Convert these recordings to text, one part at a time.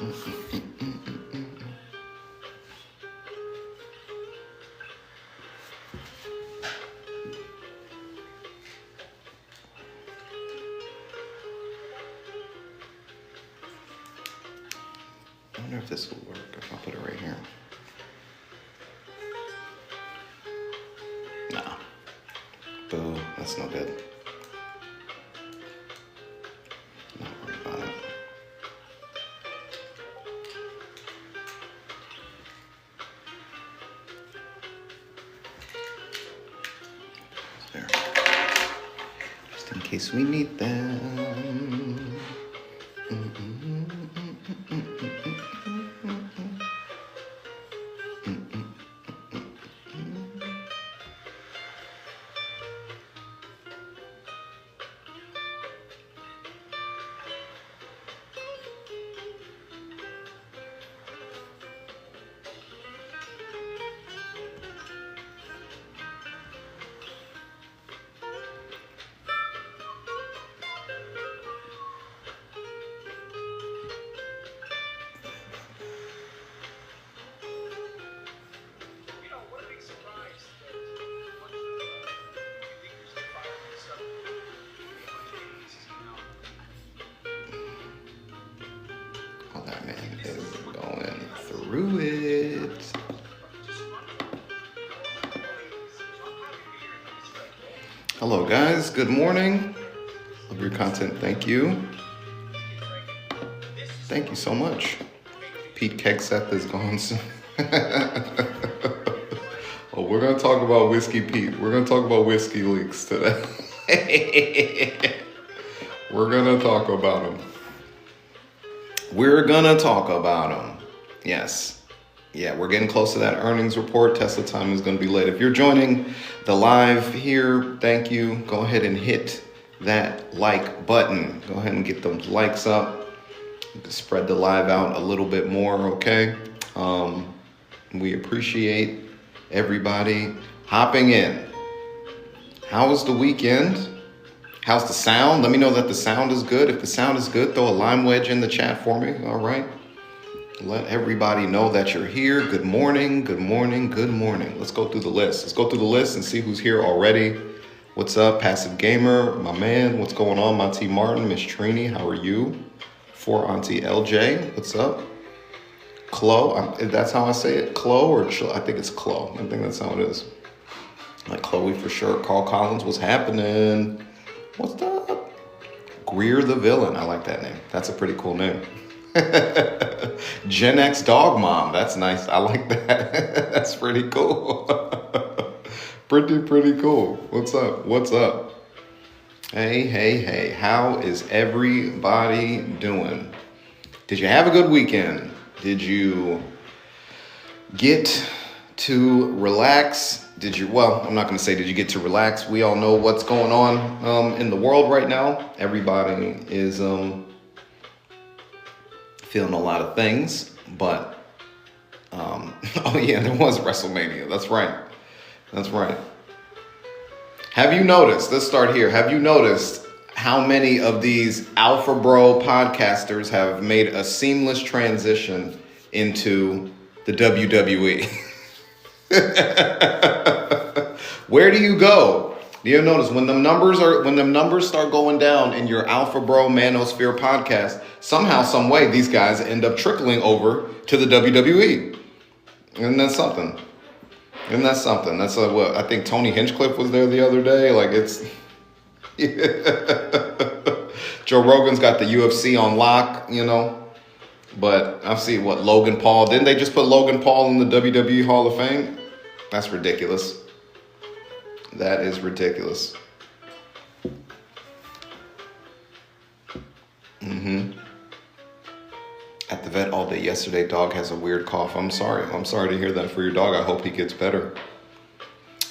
I wonder if this will work if I put it right here. Nah. Boo, that's no good. Not worried about it. There. Just in case we need them. Oh, that man is going through it. Hello, guys. Good morning. Love your content. Thank you. Thank you so much. Pete Kegseth is gone soon. Oh, we're going to talk about Whiskey Pete. We're going to talk about Whiskey Leaks today. We're going to talk about him. We're going to talk about him. Yes. Yeah, we're getting close to that earnings report. Tesla time is going to be late. If you're joining the live here, thank you. Go ahead and hit that like button. Go ahead and get those likes up. Spread the live out a little bit more, okay? We appreciate everybody hopping in. How was the weekend? How's the sound? Let me know that the sound is good. If the sound is good, throw a lime wedge in the chat for me, all right? Let everybody know that you're here. Good morning, good morning, good morning. Let's go through the list. Let's go through the list and see who's here already. What's up, Passive Gamer, my man? What's going on, Monty Martin, Miss Trini, how are you? For Auntie LJ, what's up? Chloe, that's how I say it, Chloe or I think it's Chloe. I think that's how it is. Like Chloe for sure. Carl Collins, what's happening? What's up? Greer the Villain, I like that name. That's a pretty cool name. Gen X Dog Mom, that's nice. I like that. That's pretty cool. Pretty cool. What's up? What's up? Hey. How is everybody doing? Did you have a good weekend? Did you get to relax? Well, I'm not going to say did you get to relax. We all know what's going on in the world right now. Everybody is feeling a lot of things, but oh yeah, there was WrestleMania. That's right. Have you noticed, let's start here. Have you noticed how many of these Alpha Bro podcasters have made a seamless transition into the WWE? Where do you go? Do you notice when the numbers start going down in your Alpha Bro Manosphere podcast, somehow, some way, these guys end up trickling over to the WWE. Isn't that something? That's what I think Tony Hinchcliffe was there the other day. Like it's Joe Rogan's got the UFC on lock, you know. But I've seen Logan Paul. Didn't they just put Logan Paul in the WWE Hall of Fame? That's ridiculous. That is ridiculous. At the vet all day yesterday, dog has a weird cough. I'm sorry to hear that for your dog. I hope he gets better.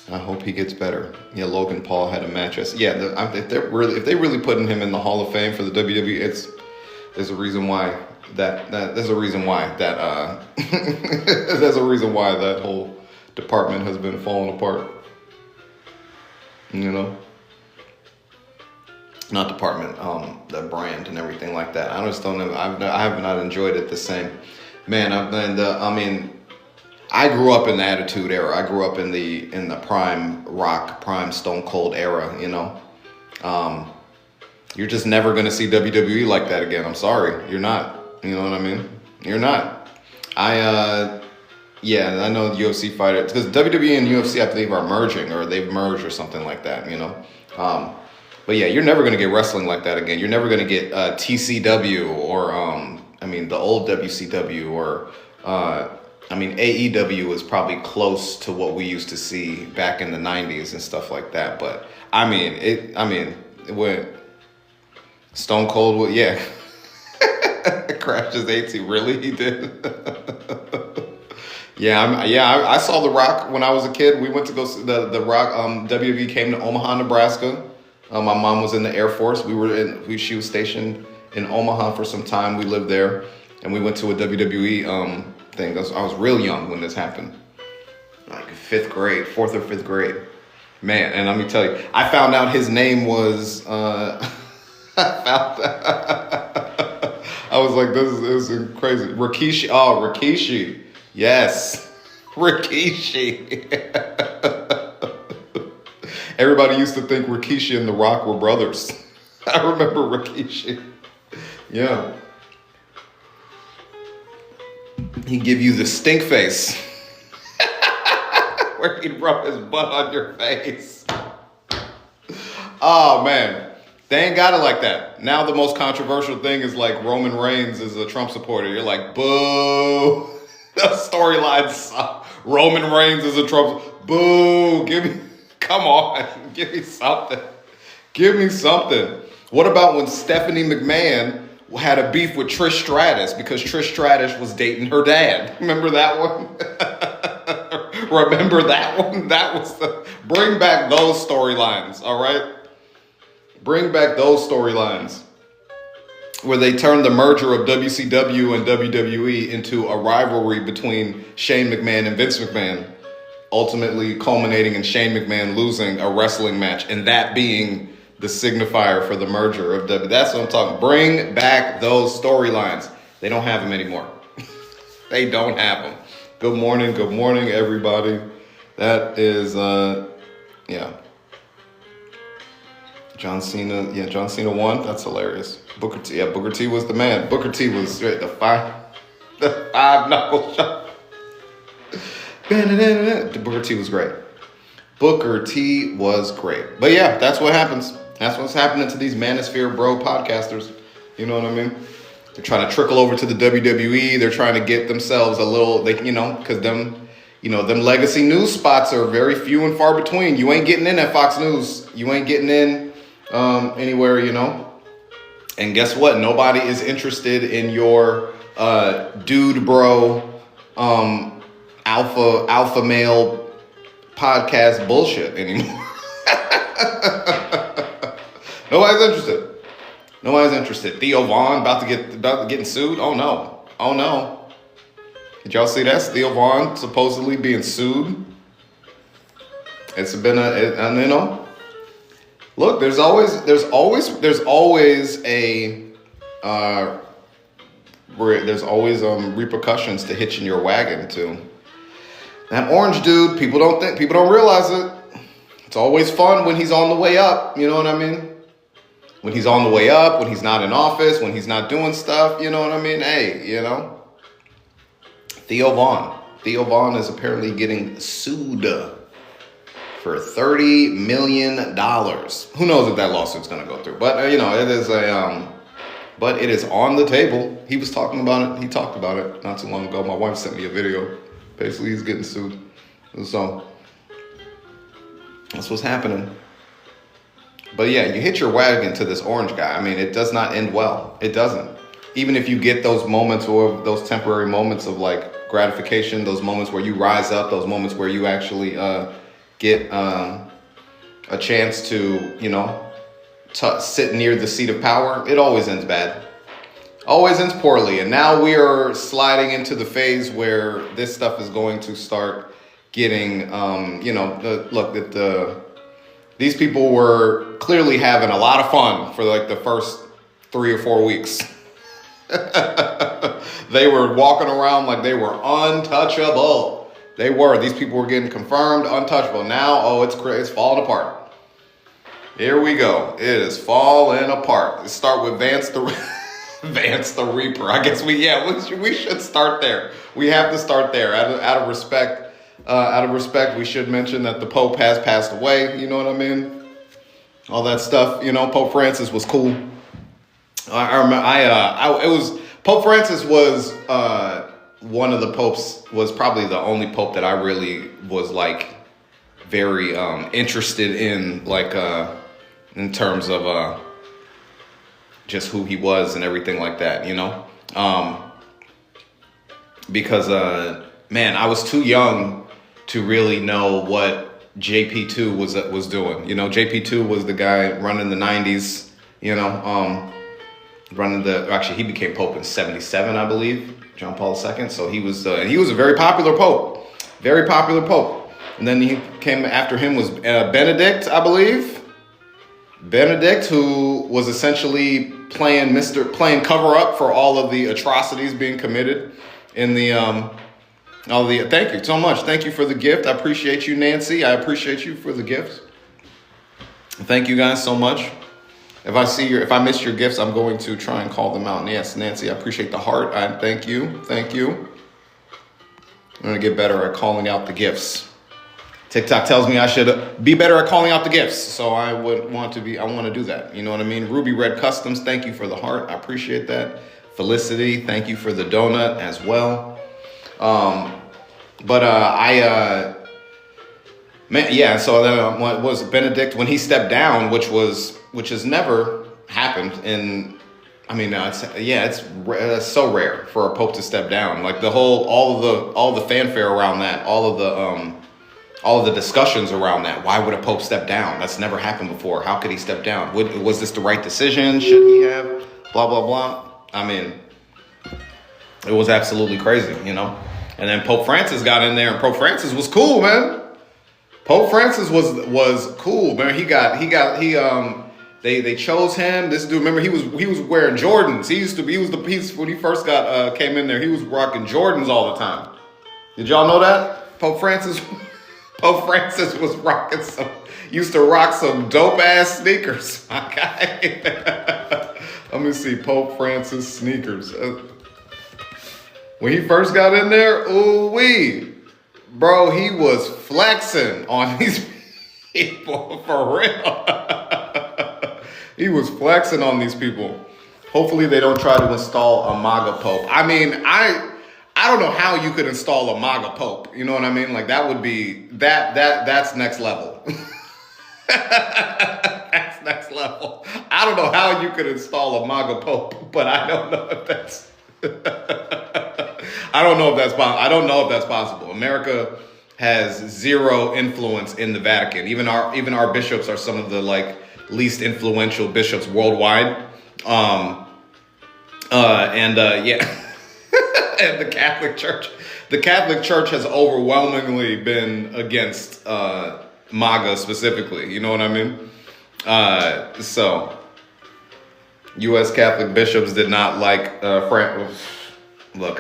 Yeah, Logan Paul had a match. If they really putting him in the Hall of Fame for the WWE, there's a reason why there's a reason why that whole department has been falling apart. You know. not department, the brand and everything like that. I just don't know. I have not enjoyed it the same. Man, I mean, I grew up in the Attitude Era. I grew up in the prime Rock, prime Stone Cold era. You know, you're just never gonna see WWE like that again. I'm sorry, you're not. You know what I mean? You're not. Yeah, I know UFC fighters because WWE and UFC I believe are merging or they've merged or something like that. You know. But yeah, you're never gonna get wrestling like that again. You're never gonna get TCW or I mean the old WCW or I mean AEW is probably close to what we used to see back in the '90s and stuff like that. But I mean when Stone Cold would crashed his 80. Really, he did. I saw The Rock when I was a kid. We went to go see the Rock. WWE came to Omaha, Nebraska. My mom was in the Air Force. She was stationed in Omaha for some time. We lived there, and we went to a WWE thing. I was real young when this happened, like 4th or 5th grade. Man, and let me tell you, I found out his name was. I was like, this is crazy. Rikishi. Oh, Rikishi. Yes, Rikishi. Everybody used to think Rikishi and The Rock were brothers. I remember Rikishi. Yeah. He'd give you the stink face. Where he'd rub his butt on your face. Oh, man. They ain't got it like that. Now the most controversial thing is like Roman Reigns is a Trump supporter. You're like, boo. The storylines. Roman Reigns is a Trump. Boo. Come on. Give me something. Give me something. What about when Stephanie McMahon had a beef with Trish Stratus because Trish Stratus was dating her dad? Remember that one? Remember that one? That was bring back those storylines, all right? Bring back those storylines where they turned the merger of WCW and WWE into a rivalry between Shane McMahon and Vince McMahon, ultimately culminating in Shane McMahon losing a wrestling match and that being the signifier for the merger of WWE. That's what I'm talking. Bring back those storylines. They don't have them anymore. They don't have them. Good morning, everybody. That is, John Cena won. That's hilarious. Booker T was the man. Booker T was the five knuckle shot. Booker T was great. Booker T was great. But yeah, that's what happens. That's what's happening to these Manosphere Bro podcasters. You know what I mean? They're trying to trickle over to the WWE. They're trying to get themselves a little, because them legacy news spots are very few and far between. You ain't getting in at Fox News. You ain't getting in anywhere, And guess what? Nobody is interested in your dude bro alpha male podcast bullshit anymore. Nobody's interested. Theo Vaughn about to getting sued. Oh no. Did y'all see that? Theo Vaughn supposedly being sued. It's been look, there's always repercussions to hitching your wagon to. That orange dude, people don't realize it. It's always fun when he's on the way up, you know what I mean? When he's on the way up, when he's not in office, when he's not doing stuff, you know what I mean? Hey, Theo Vaughn is apparently getting sued for $30 million. Who knows if that lawsuit's going to go through? But it is but it is on the table. He was talking about it. He talked about it not too long ago. My wife sent me a video. Basically, he's getting sued. So that's what's happening. But yeah, you hit your wagon to this orange guy. I mean, it does not end well. It doesn't. Even if you get those moments or those temporary moments of like gratification, those moments where you rise up, those moments where you actually get a chance to, sit near the seat of power, it always ends bad. Always ends poorly. And now we are sliding into the phase where this stuff is going to start getting, These people were clearly having a lot of fun for like the first 3 or 4 weeks. They were walking around like they were untouchable. They were. These people were getting confirmed untouchable. Now, oh, it's falling apart. Here we go. It is falling apart. Let's start with Vance the Reaper. I guess we should start there. We have to start there. Out of respect, we should mention that the Pope has passed away. You know what I mean? All that stuff. You know, Pope Francis was cool. Pope Francis was one of the popes, was probably the only pope that I really was like very interested in, like in terms of just who he was and everything like that, you know, because man, I was too young to really know what JP2 was doing. You know, JP2 was the guy running the 90s, you know, actually he became Pope in 77, I believe, John Paul II. So he was a very popular Pope, And then he came after him was Benedict, I believe. Benedict, who was essentially playing cover up for all of the atrocities being committed in the thank you so much. Thank you for the gift. I appreciate you, Nancy. I appreciate you for the gift. Thank you guys so much. If I missed your gifts, I'm going to try and call them out. And yes, Nancy, I appreciate the heart. Thank you. I'm going to get better at calling out the gifts. TikTok tells me I should be better at calling out the gifts. So I want to do that. You know what I mean? Ruby Red Customs, thank you for the heart. I appreciate that. Felicity, thank you for the donut as well. So then what was Benedict when he stepped down, which has never happened it's so rare for a pope to step down. Like all the fanfare around that, all of the discussions around that. Why would a pope step down? That's never happened before. How could he step down? Was this the right decision? Should he have? Blah, blah, blah. I mean, it was absolutely crazy, you know? And then Pope Francis got in there, and Pope Francis was cool, man. Pope Francis was cool, man. They chose him. This dude, remember, he was wearing Jordans. When he first came in there, he was rocking Jordans all the time. Did y'all know that? Pope Francis was used to rock some dope ass sneakers. My guy. Let me see, Pope Francis sneakers. When he first got in there, bro, he was flexing on these people for real. He was flexing on these people. Hopefully they don't try to install a MAGA Pope. I mean, I don't know how you could install a MAGA Pope. You know what I mean? Like that would be that's next level. That's next level. I don't know how you could install a MAGA Pope, but I don't know if that's I don't know if that's possible. America has zero influence in the Vatican. Even our bishops are some of the least influential bishops worldwide. And the Catholic Church. The Catholic Church has overwhelmingly been against MAGA specifically. You know what I mean? So U.S. Catholic bishops did not like Look,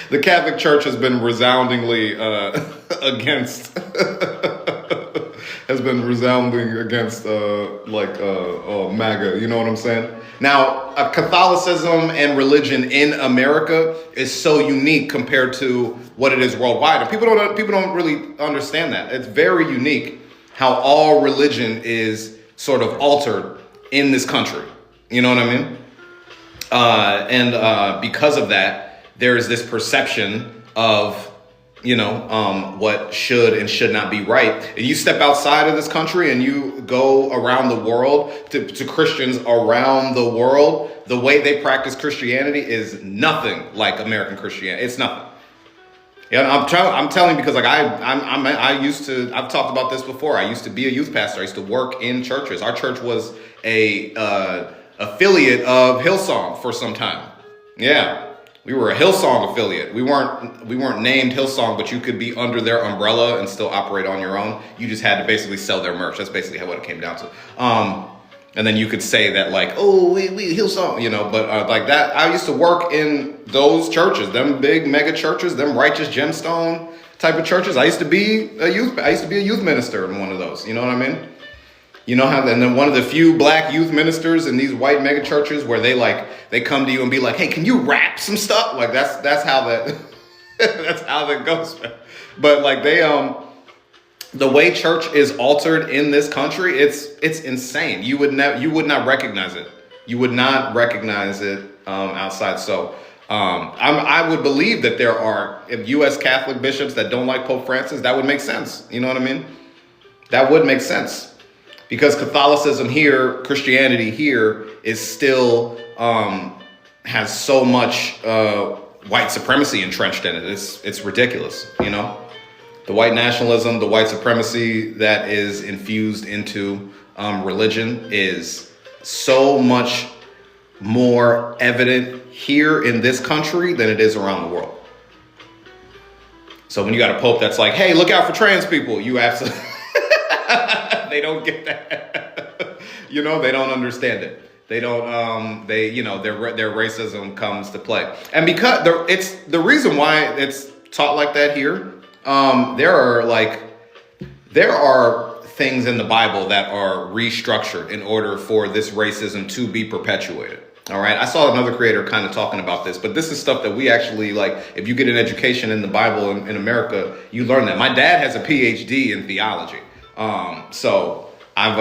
the Catholic Church has been resoundingly against MAGA. You know what I'm saying? Now, Catholicism and religion in America is so unique compared to what it is worldwide, and people don't really understand that. It's very unique how all religion is sort of altered in this country. You know what I mean? And because of that, there is this perception of, what should and should not be right. If you step outside of this country and you go around the world to Christians around the world, the way they practice Christianity is nothing like American Christianity. It's nothing. Yeah, I'm telling you because I've talked about this before. I used to be a youth pastor. I used to work in churches. Our church was a affiliate of Hillsong for some time. Yeah. We were a Hillsong affiliate. We weren't named Hillsong, but you could be under their umbrella and still operate on your own. You just had to basically sell their merch. That's basically what it came down to. And then you could say that like, oh, we Hillsong, you know, but like that. I used to work in those churches, them big mega churches, them Righteous Gemstone type of churches. I used to be a youth minister in one of those. You know what I mean? You know how, and then one of the few black youth ministers in these white mega churches where they come to you and be like, hey, can you rap some stuff? Like that's how that that's how that goes. But like the way church is altered in this country, it's insane. You would not recognize it. You would not recognize it outside. So I would believe that there are U.S. Catholic bishops that don't like Pope Francis. That would make sense. You know what I mean? That would make sense. Because Catholicism here, Christianity here is still has so much white supremacy entrenched in it. It's ridiculous, you know? The white nationalism, the white supremacy that is infused into religion is so much more evident here in this country than it is around the world. So when you got a pope that's like, hey, look out for trans people, you absolutely... They don't get that. You know, they don't understand it. They don't, their racism comes to play. And because it's the reason why it's taught like that here, there are things in the Bible that are restructured in order for this racism to be perpetuated. All right. I saw another creator kind of talking about this, but this is stuff that we actually like. If you get an education in the Bible in America, you learn that. My dad has a PhD in theology. So I've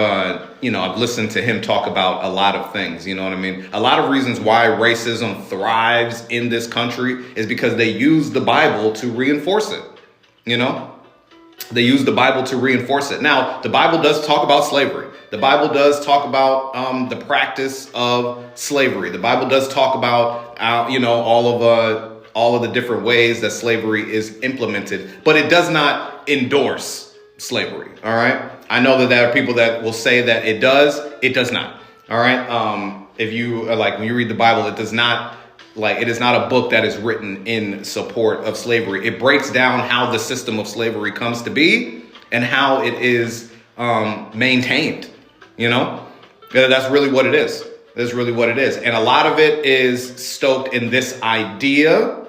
listened to him talk about a lot of things, you know what I mean? A lot of reasons why racism thrives in this country is because they use the Bible to reinforce it, you know? They use the Bible to reinforce it. Now, the Bible does talk about slavery. The Bible does talk about the practice of slavery. The Bible does talk about, all of the different ways that slavery is implemented, but it does not endorse slavery. All right. I know that there are people that will say that it does not. All right. If you when you read the Bible, it is not a book that is written in support of slavery. It breaks down how the system of slavery comes to be and how it is maintained. You know, that's really what it is. That's really what it is. And a lot of it is stoked in this idea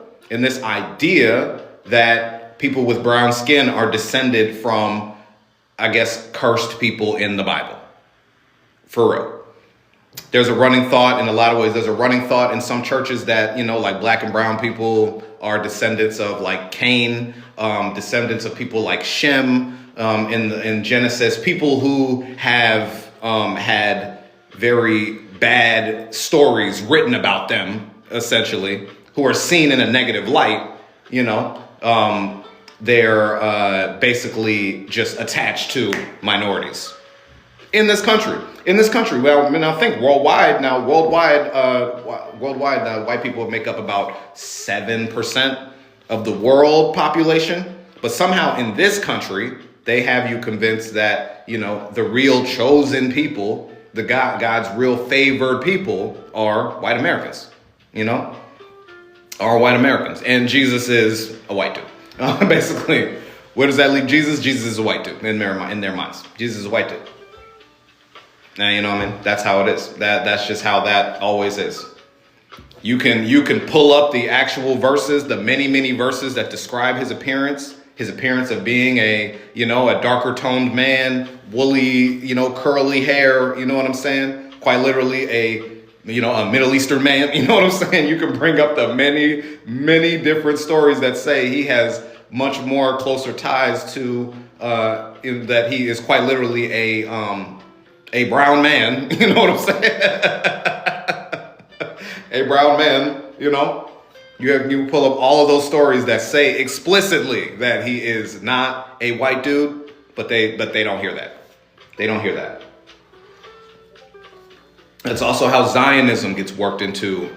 that people with brown skin are descended from, I guess, cursed people in the Bible. For real. There's a running thought in a lot of ways. There's a running thought in some churches that, like black and brown people are descendants of like Cain, descendants of people like Shem in Genesis, people who have had very bad stories written about them, essentially, who are seen in a negative light, you know. They're basically just attached to minorities in this country. Well, I mean, I think worldwide, white people make up about 7% of the world population. But somehow in this country, they have you convinced that, the real chosen people, God's real favored people are white Americans, are white Americans. And Jesus is a white dude. Basically, where does that leave Jesus? Jesus is a white dude in their minds. Jesus is a white dude. Now, you know what I mean? That's how it is. That's just how that always is. You can pull up the actual verses, the many, many verses that describe his appearance of being a darker toned man, woolly, curly hair, you know what I'm saying? Quite literally a Middle Eastern man, you know what I'm saying? You can bring up the many, many different stories that say he has much more closer ties to, that he is quite literally a brown man, you know what I'm saying? A brown man, You pull up all of those stories that say explicitly that he is not a white dude, but they don't hear that. They don't hear that. That's also how Zionism gets worked into.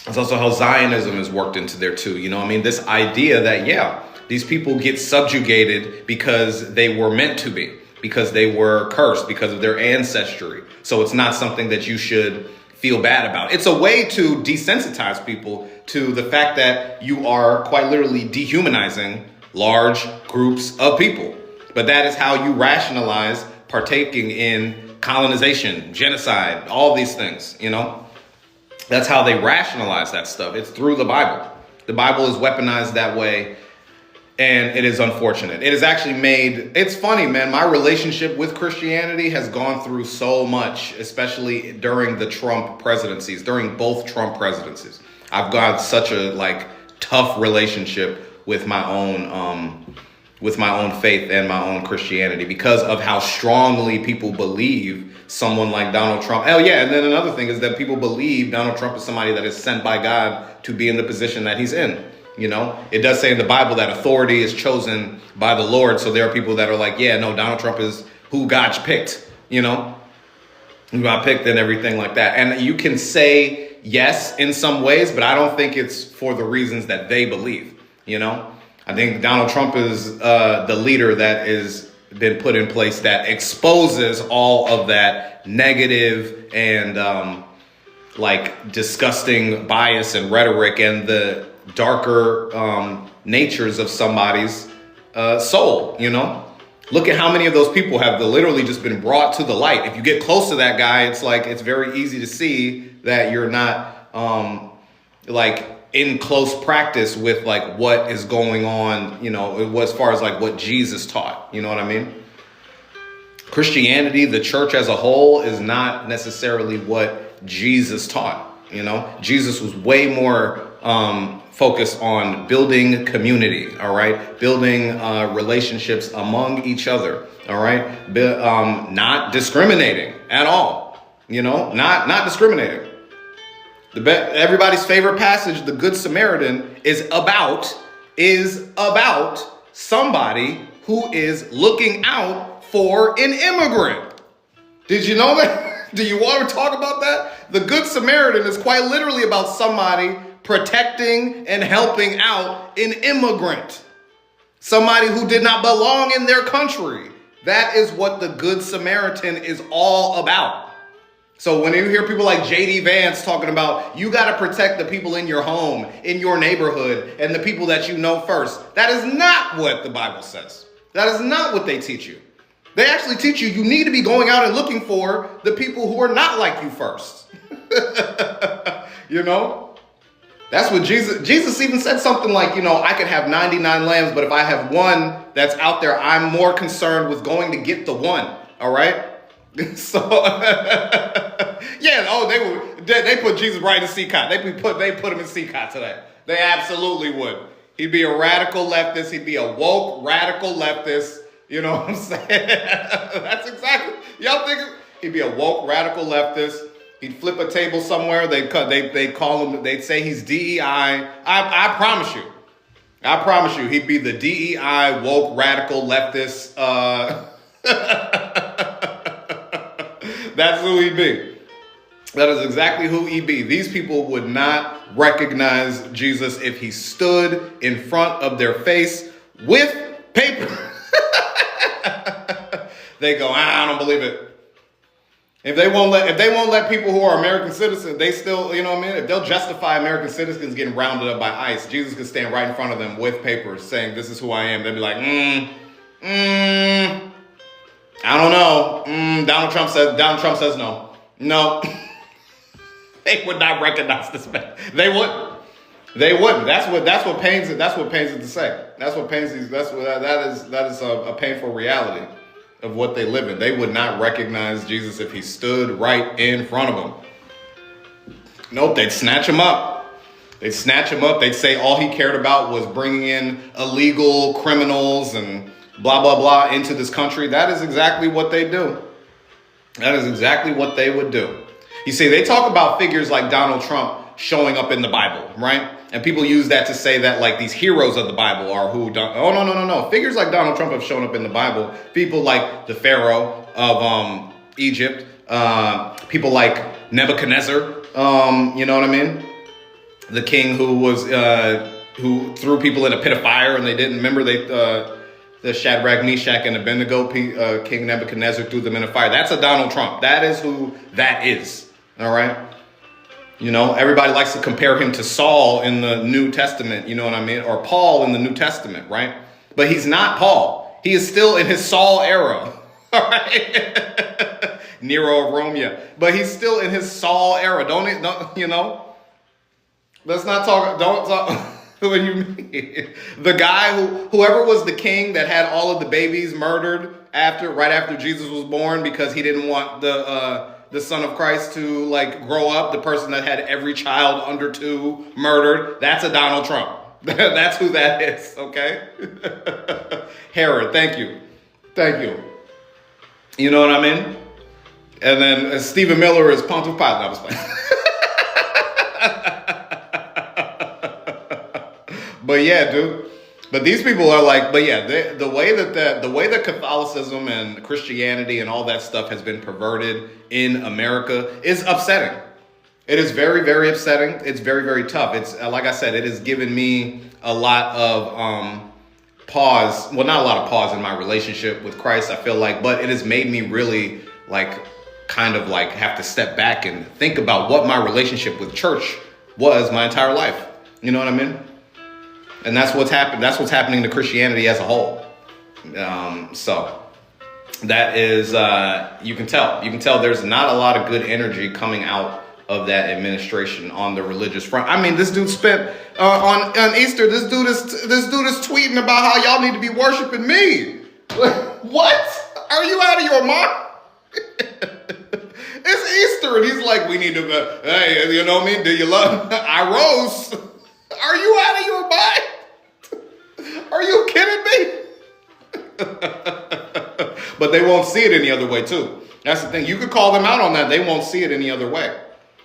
That's also how Zionism is worked into there too. This idea that, these people get subjugated because they were meant to be, because they were cursed, because of their ancestry. So it's not something that you should feel bad about. It's a way to desensitize people to the fact that you are quite literally dehumanizing large groups of people. But that is how you rationalize partaking in colonization, genocide, all these things, you know? That's how they rationalize that stuff. It's through the Bible. The Bible is weaponized that way, and it is unfortunate. It has actually made, it's funny, man, my relationship with Christianity has gone through so much, especially during the Trump presidencies, during both Trump presidencies. I've got such a tough relationship with my own faith and my own Christianity because of how strongly people believe someone like Donald Trump. Oh yeah, and then another thing is that people believe Donald Trump is somebody that is sent by God to be in the position that he's in. You know, it does say in the Bible that authority is chosen by the Lord. So there are people that are like, yeah, no, Donald Trump is who God picked, you know, who God picked and everything like that. And you can say yes in some ways, but I don't think it's for the reasons that they believe, you know. I think Donald Trump is the leader that is been put in place that exposes all of that negative and disgusting bias and rhetoric and the darker natures of somebody's soul, you know? Look at how many of those people have literally just been brought to the light. If you get close to that guy, it's very easy to see that you're not in close practice with what is going on, you know, as far as what Jesus taught, you know what I mean? Christianity, the church as a whole, is not necessarily what Jesus taught, you know? Jesus was way more focused on building community, all right? Building relationships among each other, all right? Not discriminating at all, you know? Not discriminating. Everybody's favorite passage, the Good Samaritan, is about somebody who is looking out for an immigrant. Did you know that? Do you want to talk about that? The Good Samaritan is quite literally about somebody protecting and helping out an immigrant. Somebody who did not belong in their country. That is what the Good Samaritan is all about. So when you hear people like J.D. Vance talking about you got to protect the people in your home, in your neighborhood, and the people that you know first, that is not what the Bible says. That is not what they teach you. They actually teach you need to be going out and looking for the people who are not like you first. You know? That's what Jesus even said something like, you know, I could have 99 lambs, but if I have one that's out there, I'm more concerned with going to get the one. All right? So, yeah, they put Jesus right in CCOT. They put him in CCOT today. They absolutely would. He'd be a radical leftist. He'd be a woke radical leftist. You know what I'm saying? That's exactly, y'all think he'd be a woke radical leftist. He'd flip a table somewhere. They'd call him, they'd say he's DEI. I promise you, he'd be the DEI woke radical leftist. That's who he'd be. That is exactly who he'd be. These people would not recognize Jesus if he stood in front of their face with paper. They go, I don't believe it. If they won't let people who are American citizens, they still, you know what I mean? If they'll justify American citizens getting rounded up by ICE, Jesus could stand right in front of them with papers saying, this is who I am. They'd be like, I don't know. Donald Trump says no. No. They would not recognize this man. They wouldn't. That's what pains it to say. That is a painful reality of what they live in. They would not recognize Jesus if he stood right in front of them. Nope, they'd snatch him up. They'd say all he cared about was bringing in illegal criminals and blah, blah, blah into this country. That is exactly what they do. That is exactly what they would do. You see, they talk about figures like Donald Trump showing up in the Bible, right? And people use that to say that these heroes of the Bible are who don't. Oh, no. Figures like Donald Trump have shown up in the Bible. People like the Pharaoh of Egypt. People like Nebuchadnezzar. You know what I mean? The king who threw people in a pit of fire and they didn't remember the Shadrach, Meshach, and Abednego, King Nebuchadnezzar threw them in a fire. That's a Donald Trump. That is who that is. All right. You know, everybody likes to compare him to Saul in the New Testament, you know what I mean? Or Paul in the New Testament, right? But he's not Paul. He is still in his Saul era. All right. Nero of Rome, yeah. But he's still in his Saul era. Don't you know? Let's not talk, don't talk. What you mean? The guy whoever was the king that had all of the babies murdered right after Jesus was born because he didn't want the son of Christ to like grow up, the person that had every child under 2 murdered, that's a Donald Trump. That's who that is, okay? Herod, thank you. Thank you. You know what I mean? And then Stephen Miller is Pontius Pilate. I was playing. But yeah, dude. But these people are like, but yeah, the way that Catholicism and Christianity and all that stuff has been perverted in America is upsetting. It is very, very upsetting. It's very, very tough. It's like I said, it has given me a lot of pause. Well, not a lot of pause in my relationship with Christ, I feel like, but it has made me really like kind of like have to step back and think about what my relationship with church was my entire life. You know what I mean? And that's what's happened. That's what's happening to Christianity as a whole. So that is, you can tell there's not a lot of good energy coming out of that administration on the religious front. I mean, this dude spent on Easter. This dude is tweeting about how y'all need to be worshiping me. What? Are you out of your mind? It's Easter, and he's like, we need to. Hey, you know what I mean? Do you love? I rose. Are you out of your mind? Are you kidding me? But they won't see it any other way too. That's the thing. You could call them out on that. They won't see it any other way.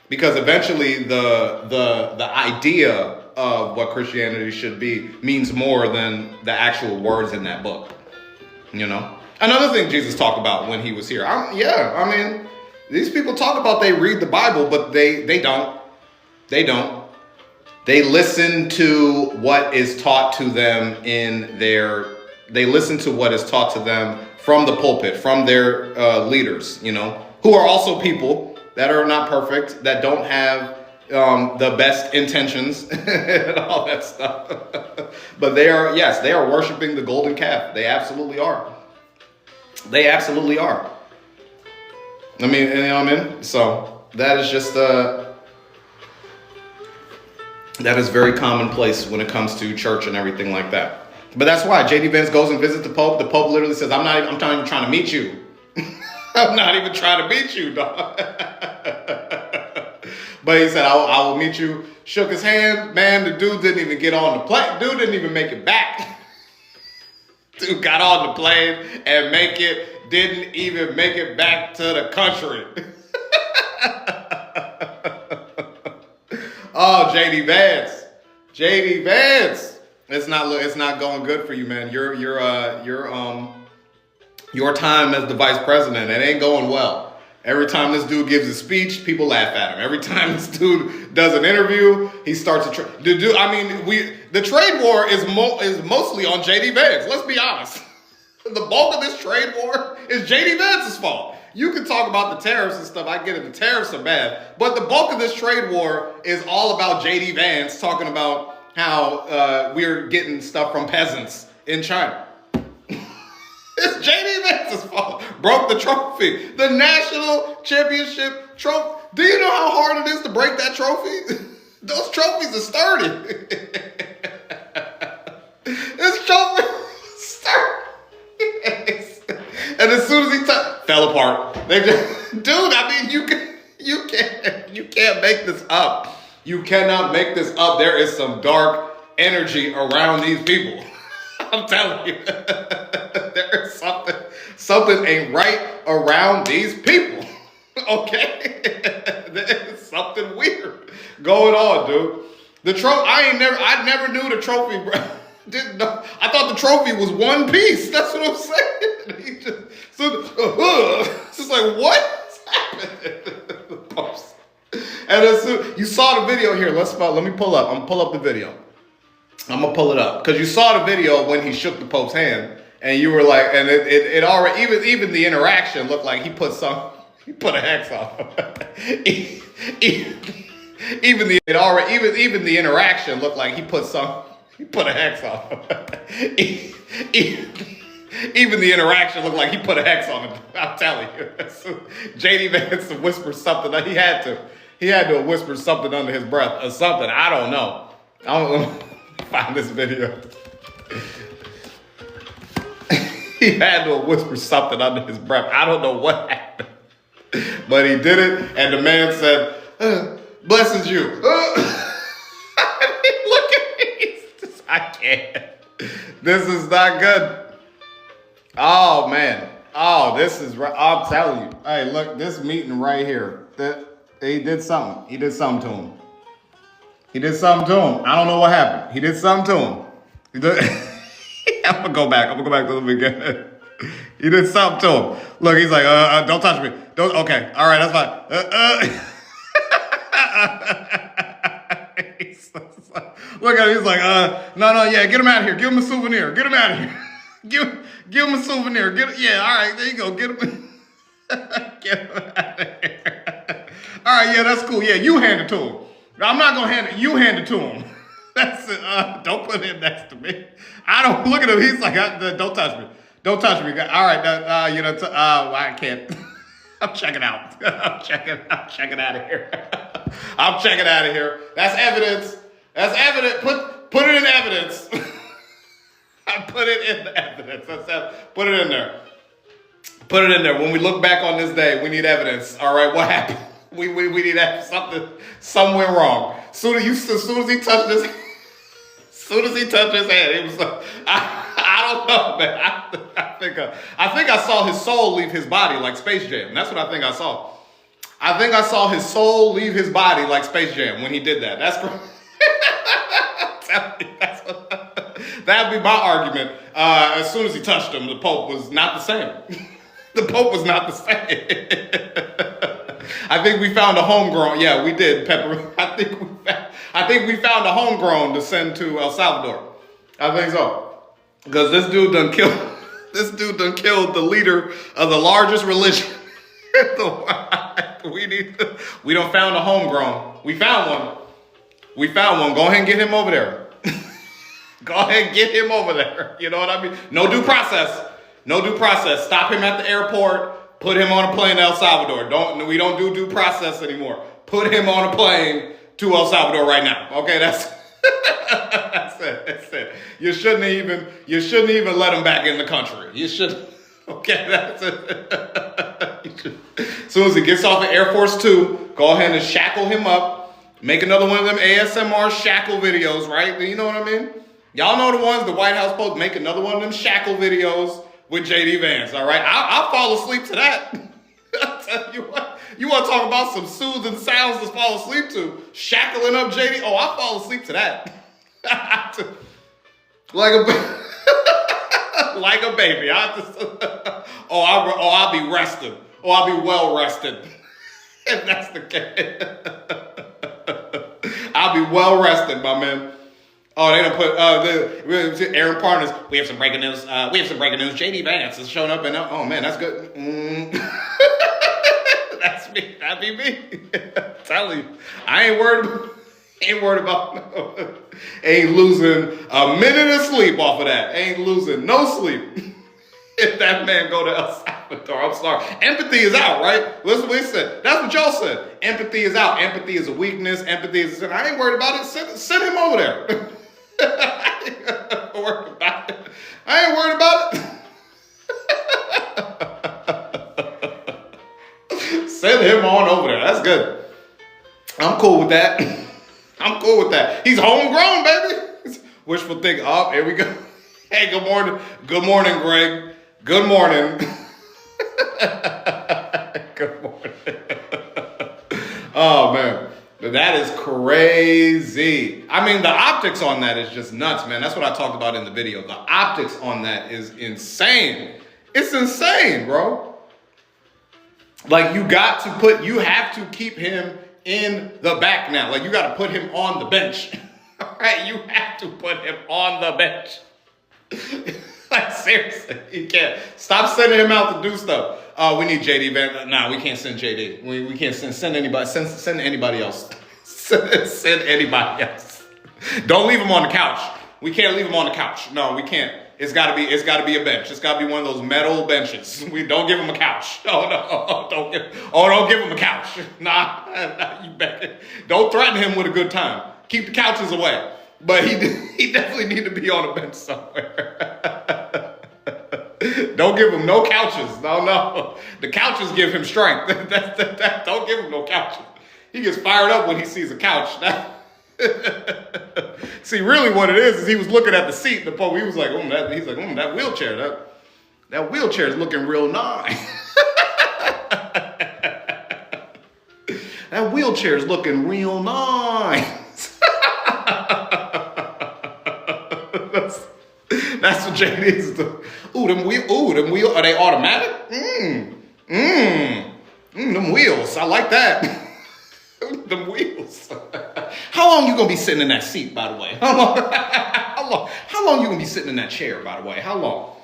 Because eventually the idea of what Christianity should be means more than the actual words in that book. You know? Another thing Jesus talked about when he was here. I mean, these people talk about they read the Bible, but they don't. They don't. They listen to what is taught to them they listen to what is taught to them from the pulpit, from their leaders, you know, who are also people that are not perfect, that don't have the best intentions and all that stuff. But they are worshiping the golden calf. They absolutely are. They absolutely are. I mean, you know what I mean? So that is just that is very commonplace when it comes to church and everything like that. But that's why J.D. Vance goes and visits the Pope. The Pope literally says, I'm not even trying to meet you. I'm not even trying to meet you, dog. But he said, I will meet you. Shook his hand. Man, the dude didn't even get on the plane. Dude didn't even make it back. Dude got on the plane and didn't even make it back to the country. Oh, JD Vance. It's not going good for you, man. Your time as the vice president, it ain't going well. Every time this dude gives a speech, people laugh at him. Every time this dude does an interview, he starts the trade war is mostly on JD Vance. Let's be honest. The bulk of this trade war is JD Vance's fault. You can talk about the tariffs and stuff. I get it. The tariffs are bad. But the bulk of this trade war is all about JD Vance talking about how we're getting stuff from peasants in China. It's JD Vance's fault. Broke the trophy. The national championship trophy. Do you know how hard it is to break that trophy? Those trophies are sturdy. This trophy is sturdy. And as soon as he fell apart. They just, dude, I mean, you can't make this up. You cannot make this up. There is some dark energy around these people. I'm telling you. There is something ain't right around these people. Okay? There is something weird going on, dude. I never knew the trophy, bro. Didn't know. I thought the trophy was one piece. That's what I'm saying. It's just like, what's happening? And as soon you saw the video here, let me pull up. I'm gonna pull up the video. I'm gonna pull it up because you saw the video when he shook the Pope's hand, and you were like, and it already even the interaction looked like he put a hex on him. Even the interaction looked like he put a hex on him. Even the interaction looked like he put a hex on him. I'm telling you. So JD Vance whispered something that he had to whisper something under his breath or something. I don't know. I don't find this video. He had to whisper something under his breath. I don't know what happened. But he did it, and the man said, blesses you. Look at me. I can't. This is not good. Oh, man. Oh, this is right. I'm telling you. Hey, look, this meeting right here. He did something. He did something to him. He did something to him. I don't know what happened. He did something to him. I'm going to go back. to the beginning. He did something to him. Look, he's like, don't touch me. Okay. All right, that's fine. Look at him. He's like, no, yeah, get him out of here. Give him a souvenir. Get him out of here. Give him a souvenir. Yeah, all right, there you go. Get him. Get him out of here. All right, yeah, that's cool. Yeah, you hand it to him. I'm not going to hand it. You hand it to him. That's it. Don't put him next to me. I don't look at him. He's like, don't touch me. Don't touch me. All right, I can't. I'm checking out. I'm checking out of here. I'm checking out of here. That's evidence. That's evidence. Put it in evidence. I put it in the evidence. Put it in there. Put it in there. When we look back on this day, we need evidence. All right, what happened? We need something wrong. As soon as he touched his hand, it was like, I don't know, man. I think I saw his soul leave his body like Space Jam. That's what I think I saw. I think I saw his soul leave his body like Space Jam when he did that. That's great. That'd be my argument. As soon as he touched him, the Pope was not the same. The Pope was not the same. I think we found a homegrown. Yeah, we did, Pepper. I think we found a homegrown to send to El Salvador. I think so. Because this dude done killed the leader of the largest religion in the world. We done found a homegrown. We found one. Go ahead and get him over there. Go ahead and get him over there. You know what I mean? No due process. Stop him at the airport. Put him on a plane to El Salvador. We don't do due process anymore. Put him on a plane to El Salvador right now. Okay, that's it. You shouldn't even let him back in the country. You should. Okay, that's it. As soon as he gets off of Air Force 2, go ahead and shackle him up. Make another one of them ASMR shackle videos, right? You know what I mean? Y'all know the ones the White House post. Make another one of them shackle videos with JD Vance, all right? I'll fall asleep to that. I'll tell you what. You want to talk about some soothing sounds to fall asleep to? Shackling up JD? Oh, I'll fall asleep to that. Like a baby. I'll be rested. I'll be well rested. If that's the case. I'll be well rested, my man. Oh, they don't put Aaron Partners. We have some breaking news. JD Vance is showing up, and oh man, that's good. That's me. That'd be me. I'm telling you, I ain't worried about. Ain't losing a minute of sleep off of that. Ain't losing no sleep. If that man go to El Salvador, I'm sorry. Empathy is out, right? Listen what he said. That's what y'all said. Empathy is out. Empathy is a weakness. Empathy is a sin. I ain't worried about it. Send him over there. I ain't worried about it. Send him on over there. That's good. I'm cool with that. He's homegrown, baby. Wishful thinking. Oh, here we go. Hey, good morning. Good morning, Greg. Good morning. Good morning. Oh, man. That is crazy. I mean, the optics on that is just nuts, man. That's what I talked about in the video. The optics on that is insane. It's insane, bro. Like, you have to keep him in the back now. Like, you got to put him on the bench. All right? You have to put him on the bench. Like, seriously, you can't. Stop sending him out to do stuff. We need JD Vance. Nah, we can't send JD. We can't send anybody. Send anybody else. Send anybody else. Don't leave him on the couch. We can't leave him on the couch. No, we can't. It's gotta be a bench. It's gotta be one of those metal benches. We don't give him a couch. Oh no, don't give him a couch. Nah, you better. Don't threaten him with a good time. Keep the couches away. But he definitely need to be on a bench somewhere. Don't give him no couches. No. The couches give him strength. Don't give him no couches. He gets fired up when he sees a couch. See, really what it is he was looking at the seat. He was like, that wheelchair. That wheelchair is looking real nice. That wheelchair is looking real nice. That's what JD is doing. Ooh, them wheels, are they automatic? Them wheels, I like that. Them wheels. How long you gonna be sitting in that seat, by the way? How long you gonna be sitting in that chair, by the way? How long?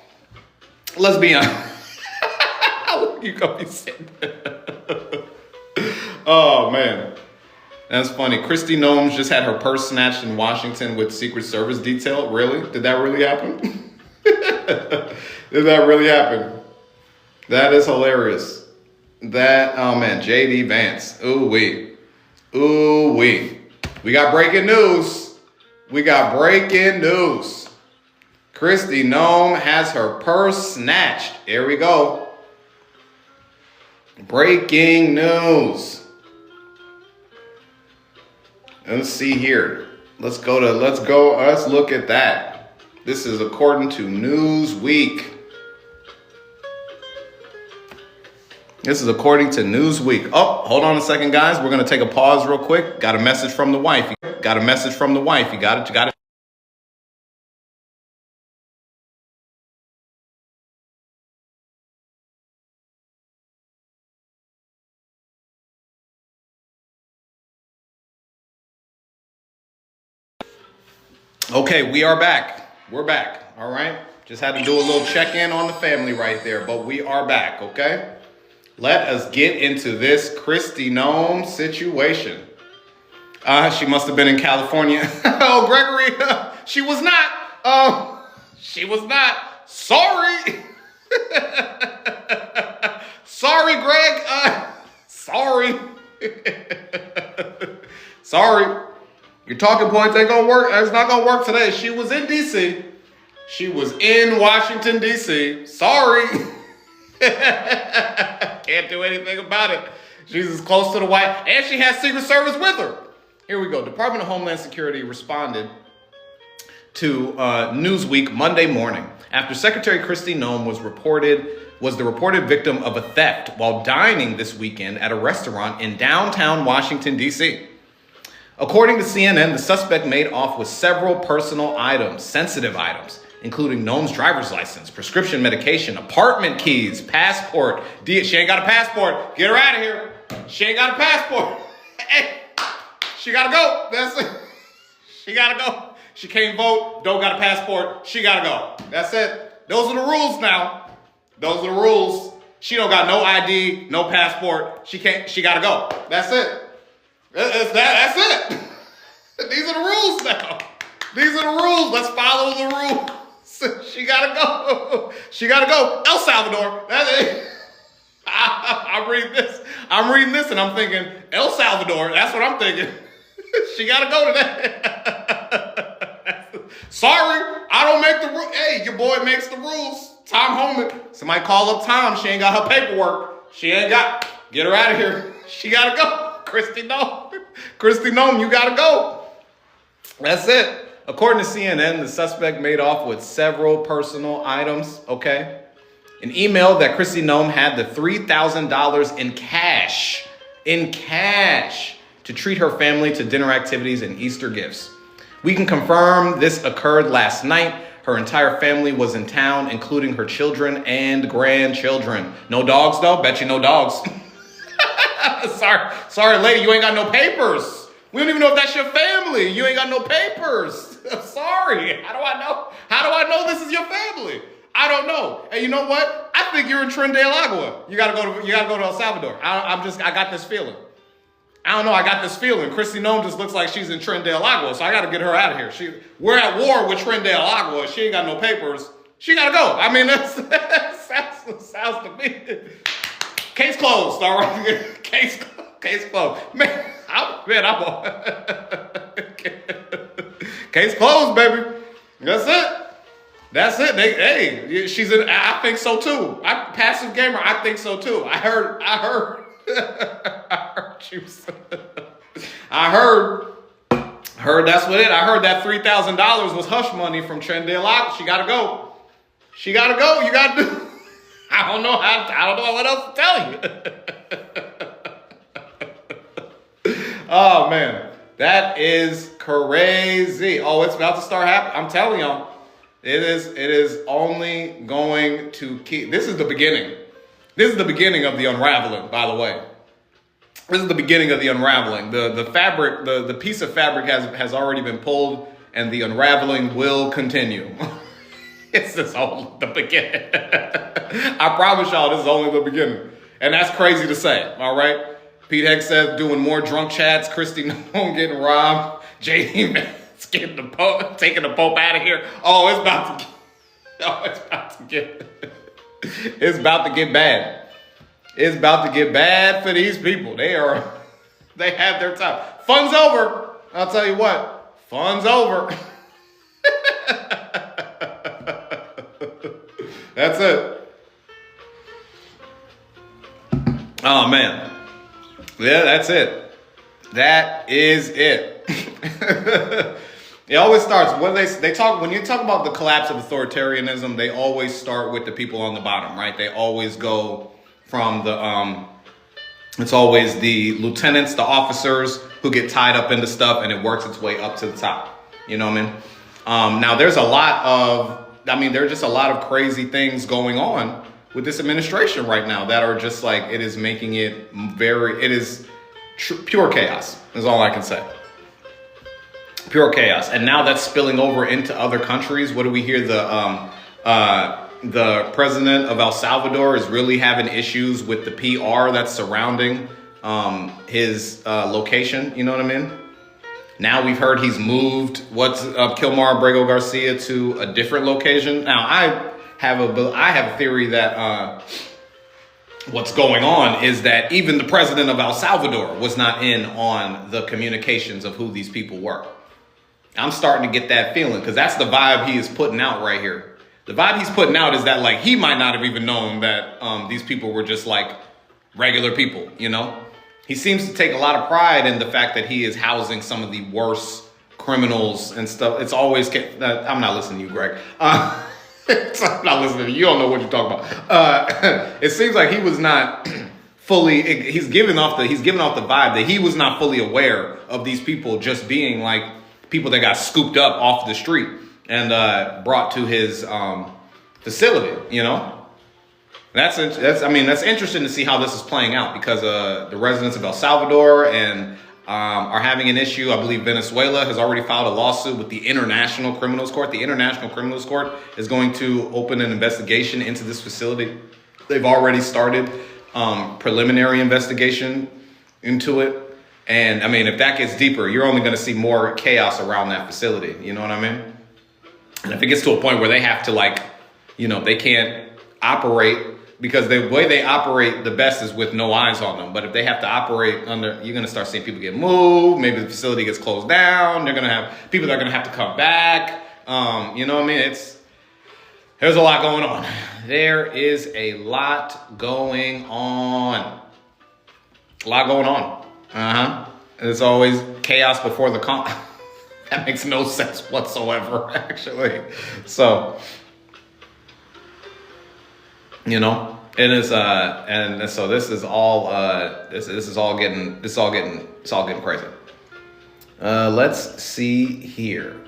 Let's be honest. How long you gonna be sitting? Oh man, that's funny. Kristi Noem just had her purse snatched in Washington with Secret Service detail. Really? Did that really happen? Did that really happen? That is hilarious. Oh man, JD Vance. Ooh wee. We got breaking news. Kristi Noem has her purse snatched. Here we go. Breaking news. Let's see here. Let's look at that. This is according to Newsweek. Oh, hold on a second, guys. We're going to take a pause real quick. Got a message from the wife. You got it. Okay, we are back. We're back. All right. Just had to do a little check-in on the family right there, but we are back. Okay. Let us get into this Kristi Noem situation. She must have been in California. Oh, Gregory, she was not. She was not. Sorry. Sorry, Greg. Sorry. Sorry. Your talking points ain't gonna work. It's not gonna work today. She was in D.C. She was in Washington, D.C. Sorry. Can't do anything about it. She's as close to the White, and she has Secret Service with her. Here we go. Department of Homeland Security responded to Newsweek Monday morning after Secretary Kristi Noem was the reported victim of a theft while dining this weekend at a restaurant in downtown Washington, D.C. According to CNN, the suspect made off with several personal items, sensitive items, including Noem's driver's license, prescription medication, apartment keys, passport. She ain't got a passport. Get her out of here. She ain't got a passport. Hey, she gotta go. That's it. She gotta go. She can't vote, don't got a passport. She gotta go. That's it. Those are the rules now. Those are the rules. She don't got no ID, no passport. She gotta go. That's it. That's it. These are the rules now. These are the rules. Let's follow the rules. She gotta go. She gotta go. El Salvador. That's it. I'm reading this and I'm thinking, El Salvador. That's what I'm thinking. She gotta go to that. Sorry, I don't make the rules. Hey, your boy makes the rules. Tom Homan. Somebody call up Tom. She ain't got her paperwork. Get her out of here. She gotta go. Kristi Noem, you gotta go. That's it. According to CNN, the suspect made off with several personal items, okay? An email that Kristi Noem had the $3,000 in cash to treat her family to dinner activities and Easter gifts. We can confirm this occurred last night. Her entire family was in town, including her children and grandchildren. No dogs, though? Bet you no dogs. Sorry, lady, you ain't got no papers. We don't even know if that's your family. You ain't got no papers. I'm sorry. How do I know? How do I know this is your family? I don't know. And you know what? I think you're in Trinidad Agua. You gotta go to El Salvador. I got this feeling. I don't know. I got this feeling. Kristi Noem just looks like she's in Tren de Agua, so I got to get her out of here. We're at war with Tren de Agua. She ain't got no papers. She got to go. I mean, that sounds to me. Case closed, all right? Case closed. Man, case closed, baby. That's it. Hey, she's in. I think so too. Passive gamer. I think so too. I heard. I heard that's what it. I heard that $3,000 was hush money from Tren de Agua. She gotta go. You gotta do. I don't know what else to tell you. Oh man, that is crazy. Oh, it's about to start happening. I'm telling y'all, it is only going to keep. This is the beginning. This is the beginning of the unraveling, by the way. This is the beginning of the unraveling. The fabric, the piece of fabric has already been pulled, and the unraveling will continue. It's just only the beginning. I promise y'all, this is only the beginning. And that's crazy to say, all right? Pete Hegseth doing more drunk chats, Kristi Noem getting robbed, JD Vance taking the Pope out of here. It's about to get bad. It's about to get bad for these people. They have their time. Fun's over. I'll tell you what, fun's over. That's it. Oh man. Yeah, that's it. That is it. It always starts when when you talk about the collapse of authoritarianism, they always start with the people on the bottom, right? They always go from it's always the lieutenants, the officers who get tied up into stuff, and it works its way up to the top. You know what I mean? Now there's there's just a lot of crazy things going on with this administration right now that are just like, it is making it pure chaos is all I can say. Pure chaos. And now that's spilling over into other countries. What do we hear? The president of El Salvador is really having issues with the PR that's surrounding his location. You know what I mean? Now we've heard he's moved Kilmar Abrego Garcia to a different location. Now I have a theory that what's going on is that even the president of El Salvador was not in on the communications of who these people were. I'm starting to get that feeling because that's the vibe he is putting out right here. The vibe he's putting out is that like he might not have even known that these people were just like regular people, you know? He seems to take a lot of pride in the fact that he is housing some of the worst criminals and stuff. It's always, I'm not listening to you, Greg. I'm not listening to you. You don't know what you're talking about. It seems like he was not fully, he's giving off the vibe that he was not fully aware of these people just being like people that got scooped up off the street and brought to his facility, you know? That's interesting to see how this is playing out because the residents of El Salvador are having an issue. I believe Venezuela has already filed a lawsuit with the International Criminals Court. The International Criminals Court is going to open an investigation into this facility. They've already started preliminary investigation into it. And I mean, if that gets deeper, you're only going to see more chaos around that facility. You know what I mean? And if it gets to a point where they have to they can't operate, because the way they operate the best is with no eyes on them. But if they have to operate under, you're going to start seeing people get moved. Maybe the facility gets closed down. They're going to have people that are going to have to come back. You know what I mean? There's a lot going on. There is a lot going on. A lot going on. It's always chaos before the calm. That makes no sense whatsoever, actually. So, you know, it is, and so this is all, this is all getting crazy. Let's see here.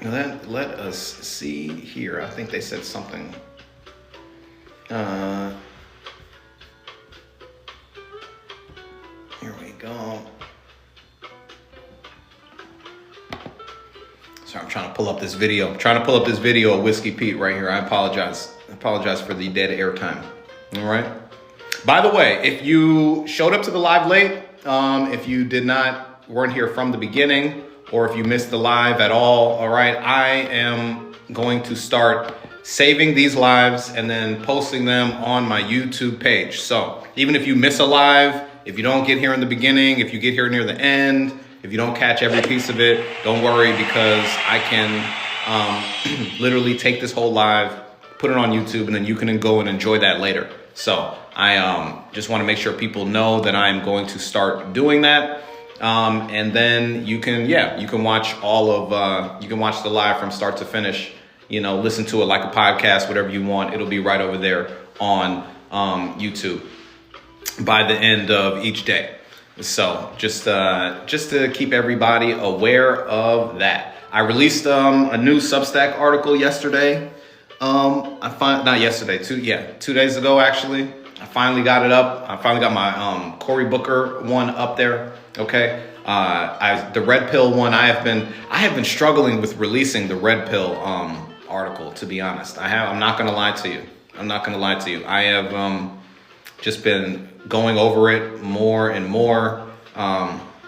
Let us see here. I think they said something. Here we go. Sorry, I'm trying to pull up this video. of Whiskey Pete right here. I apologize. For the dead airtime. All right. By the way, if you showed up to the live late, if you weren't here from the beginning, or if you missed the live at all right, I am going to start saving these lives and then posting them on my YouTube page. So even if you miss a live, if you don't get here in the beginning, if you get here near the end, if you don't catch every piece of it, don't worry, because I can literally take this whole live, put it on YouTube, and then you can go and enjoy that later. So I just want to make sure people know that I'm going to start doing that. And then you can watch you can watch the live from start to finish, listen to it like a podcast, whatever you want. It'll be right over there on YouTube by the end of each day. So just to keep everybody aware of that. I released a new Substack article yesterday. 2 days ago, actually. I finally got it up. I finally got my Cory Booker one up there. Okay. The Red Pill one, I have been struggling with releasing the Red Pill article, to be honest. I'm not gonna lie to you. I have just been going over it more and more.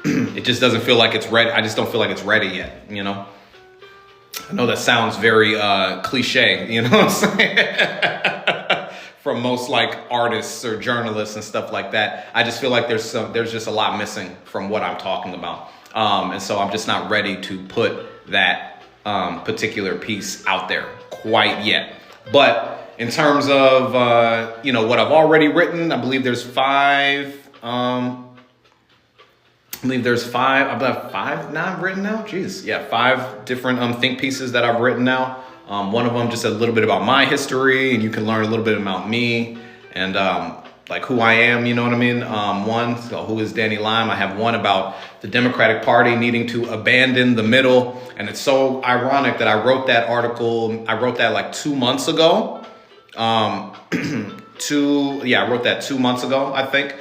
It just doesn't feel like it's ready. I just don't feel like it's ready yet, I know that sounds very cliche, you know what I'm saying? From most like artists or journalists and stuff like that. I just feel like there's just a lot missing from what I'm talking about. And so I'm just not ready to put that particular piece out there quite yet. But in terms of, what I've already written, I believe there's five now written now. Jeez. Yeah. 5 different think pieces that I've written now. One of them just a little bit about my history, and you can learn a little bit about me and like who I am, you know what I mean? Who is Danny Lime? I have one about the Democratic Party needing to abandon the middle. And it's so ironic that I wrote that article. I wrote that like 2 months ago. I wrote that 2 months ago, I think.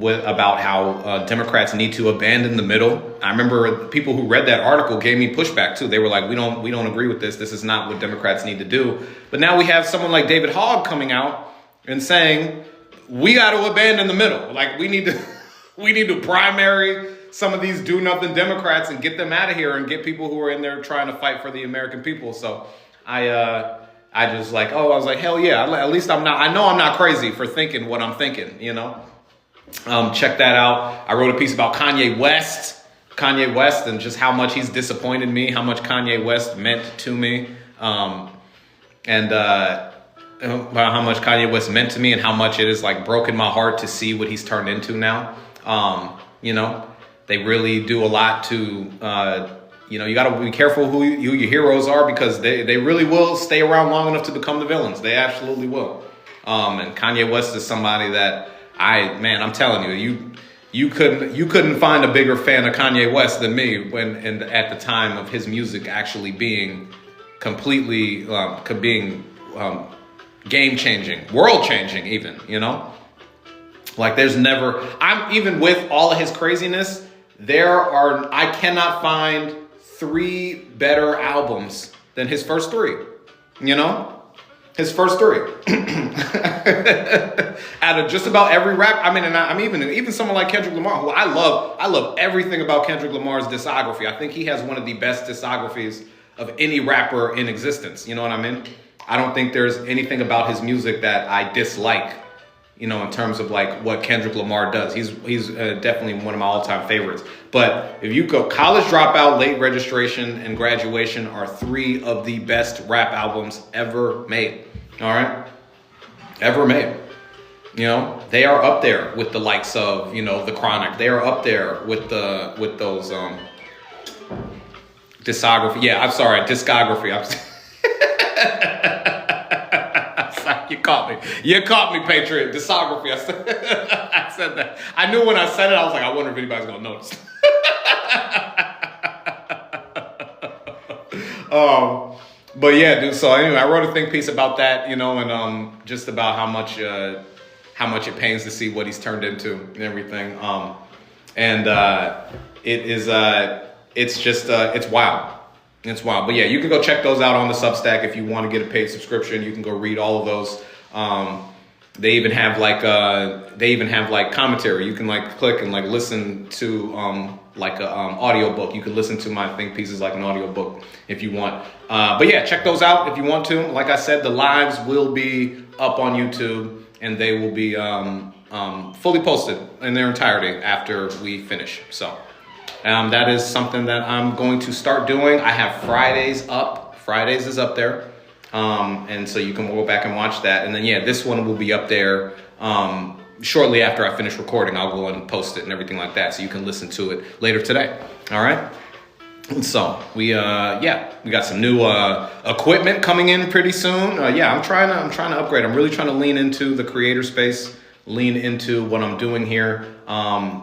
About how Democrats need to abandon the middle. I remember people who read that article gave me pushback too. They were like, we don't agree with this. This is not what Democrats need to do. But now we have someone like David Hogg coming out and saying, we got to abandon the middle. Like we need to primary some of these do nothing Democrats and get them out of here and get people who are in there trying to fight for the American people. So I was like, hell yeah. At least I know I'm not crazy for thinking what I'm thinking, Check that out. I wrote a piece about Kanye West and just how much he's disappointed me, how much Kanye West meant to me, and about how much Kanye West meant to me and how much it has like broken my heart to see what he's turned into now. They really do a lot to, you got to be careful who your heroes are, because they really will stay around long enough to become the villains. They absolutely will. And Kanye West is somebody that I'm telling you couldn't find a bigger fan of Kanye West than me at the time of his music actually being completely game changing, world changing even, like even with all of his craziness, I cannot find 3 better albums than his first 3, His first 3. Out of just about every rap. Even someone like Kendrick Lamar, who I love everything about Kendrick Lamar's discography. I think he has one of the best discographies of any rapper in existence. You know what I mean? I don't think there's anything about his music that I dislike, in terms of like what Kendrick Lamar does. He's definitely one of my all-time favorites. But if you go, College Dropout, Late Registration, and Graduation are 3 of the best rap albums ever made. All right? Ever made. They are up there with the likes of, The Chronic. They are up there with those discography. Yeah, I'm sorry, discography. You caught me, Patriot. Discography. I said that. I knew when I said it, I was like, I wonder if anybody's going to notice. But yeah, dude. So anyway, I wrote a think piece about that, and just about how much it pains to see what he's turned into and everything. It's wild. It's wild. But yeah, you can go check those out on the Substack if you want to get a paid subscription. You can go read all of those. They even have like commentary. You can like click and like listen to like a audio book. You can listen to my think pieces like an audio book if you want. But yeah, check those out if you want to. Like I said, the lives will be up on YouTube and they will be fully posted in their entirety after we finish. So that is something that I'm going to start doing. I have Fridays up. Fridays is up there. And so you can go back and watch that. And then, yeah, this one will be up there shortly after I finish recording. I'll go and post it and everything like that. So you can listen to it later today. All right. And so we got some new equipment coming in pretty soon. I'm trying to upgrade. I'm really trying to lean into the creator space, lean into what I'm doing here, and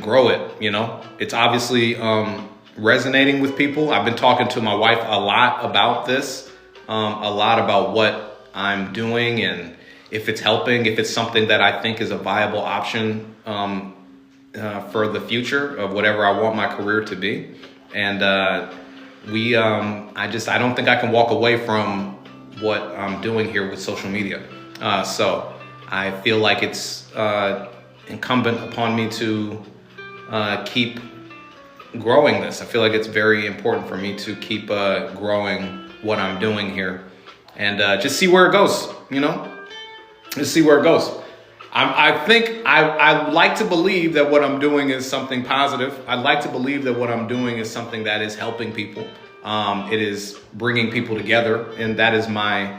grow it. You know, it's obviously resonating with people. I've been talking to my wife a lot about this, a lot about what I'm doing and if it's helping, if it's something that I think is a viable option for the future of whatever I want my career to be. And I don't think I can walk away from what I'm doing here with social media. So I feel like it's incumbent upon me to keep growing this. I feel like it's very important for me to keep growing what I'm doing here and just see where it goes, you know, just see where it goes. I think I like to believe that what I'm doing is something positive. I'd like to believe that what I'm doing is something that is helping people. It is bringing people together. And that is my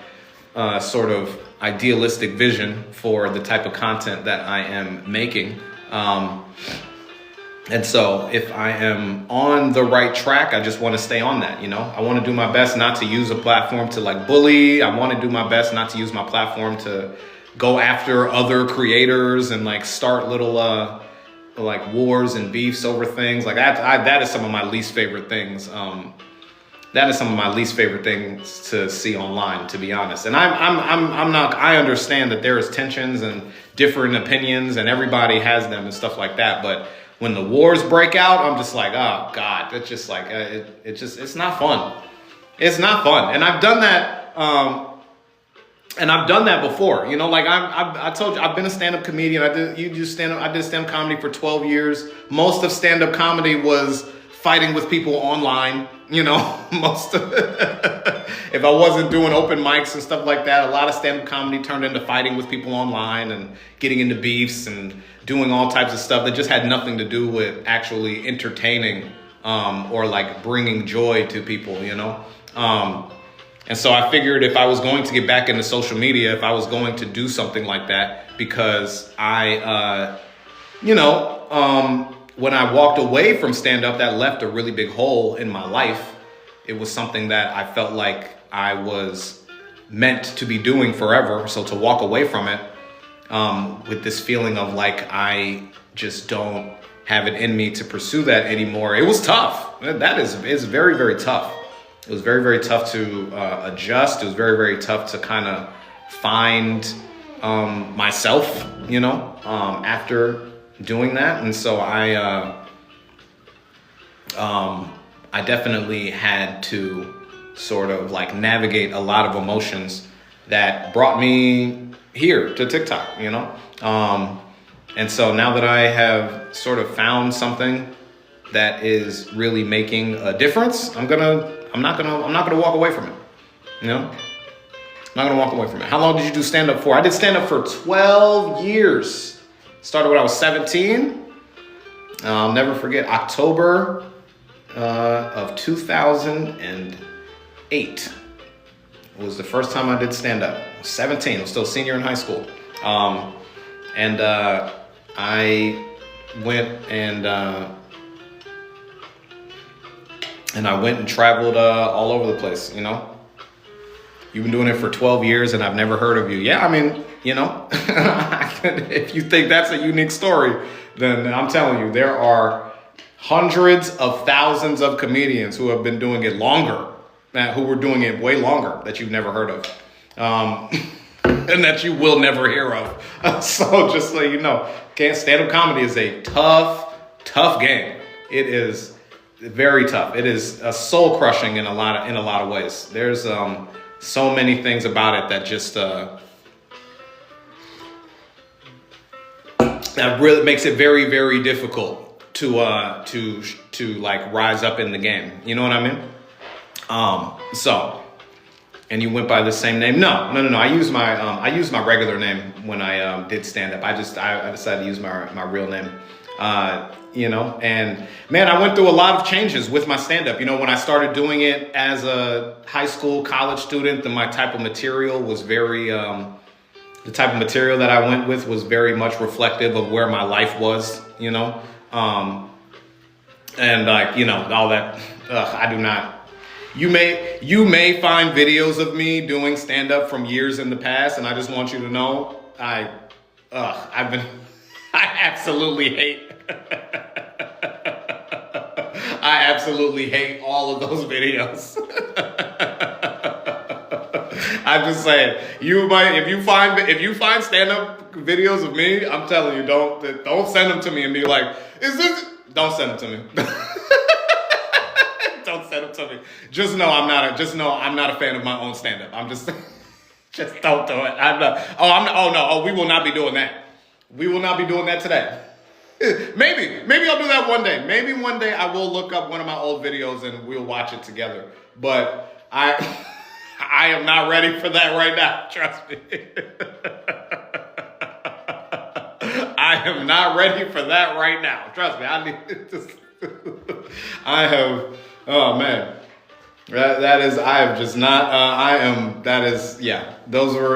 sort of idealistic vision for the type of content that I am making. And so if I am on the right track, I just want to stay on that, you know. I want to do my best not to use a platform to like bully. I want to do my best not to use my platform to go after other creators and like start little like wars and beefs over things like that. That is some of my least favorite things. That is some of my least favorite things to see online, to be honest. And I'm not. I understand that there is tensions and different opinions, and everybody has them and stuff like that. But when the wars break out, I'm just like, oh God, that's just like it's not fun. It's not fun, and I've done that. And I've done that before, you know, like I told you, I've been a stand-up comedian. I did stand-up comedy for 12 years. Most of stand-up comedy was fighting with people online, you know, if I wasn't doing open mics and stuff like that, a lot of stand-up comedy turned into fighting with people online and getting into beefs and doing all types of stuff that just had nothing to do with actually entertaining or like bringing joy to people, you know. And so I figured if I was going to get back into social media, if I was going to do something like that, because when I walked away from stand-up, that left a really big hole in my life. It was something that I felt like I was meant to be doing forever. So to walk away from it with this feeling of like I just don't have it in me to pursue that anymore, it was tough. It's very, very tough. It was very, very tough to adjust. It was very, very tough to kind of find myself, you know, after doing that. And so I definitely had to sort of like navigate a lot of emotions that brought me here to TikTok, you know. And so now that I have sort of found something that is really making a difference, I'm not gonna walk away from it. You know? I'm not gonna walk away from it. How long did you do stand-up for? I did stand-up for 12 years. Started when I was 17. I'll never forget October of 2008. It was the first time I did stand-up. I was 17. I was still a senior in high school. And I went and I went and traveled all over the place, you know. You've been doing it for 12 years and I've never heard of you. Yeah, I mean, you know, if you think that's a unique story, then I'm telling you, there are hundreds of thousands of comedians who have been doing it longer, who were doing it way longer that you've never heard of. And that you will never hear of. So just so you know, stand-up comedy is a tough game. It is very tough. It is soul crushing in a lot of ways. There's so many things about it that just that really makes it very, very difficult to like rise up in the game. You know what I mean? So, and you went by the same name? No. I used my regular name when I did stand up. I decided to use my real name. And man, I went through a lot of changes with my stand up. When I started doing it as a high school, college student, then my type of material was very, the type of material that I went with was very much reflective of where my life was, and like, all that. I do not. You may find videos of me doing stand up from years in the past, and I just want you to know, I absolutely hate. I absolutely hate all of those videos. I'm just saying, if you find stand-up videos of me, I'm telling you, don't send them to me and be like, don't send them to me. Don't send them to me. Just know I'm not a fan of my own stand-up. I'm just don't do it. We will not be doing that. We will not be doing that today. Maybe I'll do that one day. Maybe one day I will look up one of my old videos and we'll watch it together. But I am not ready for that right now. Trust me. I am not ready for that right now. Trust me.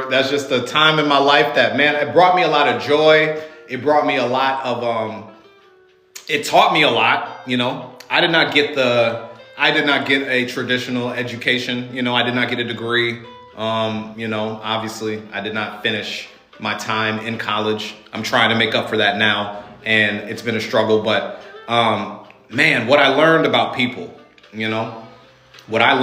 That's just a time in my life that, man, it brought me a lot of joy. It brought me a lot of, it taught me a lot, I did not get a traditional education. I did not get a degree. Obviously I did not finish my time in college. I'm trying to make up for that now. And it's been a struggle, but, man, what I learned about people, what I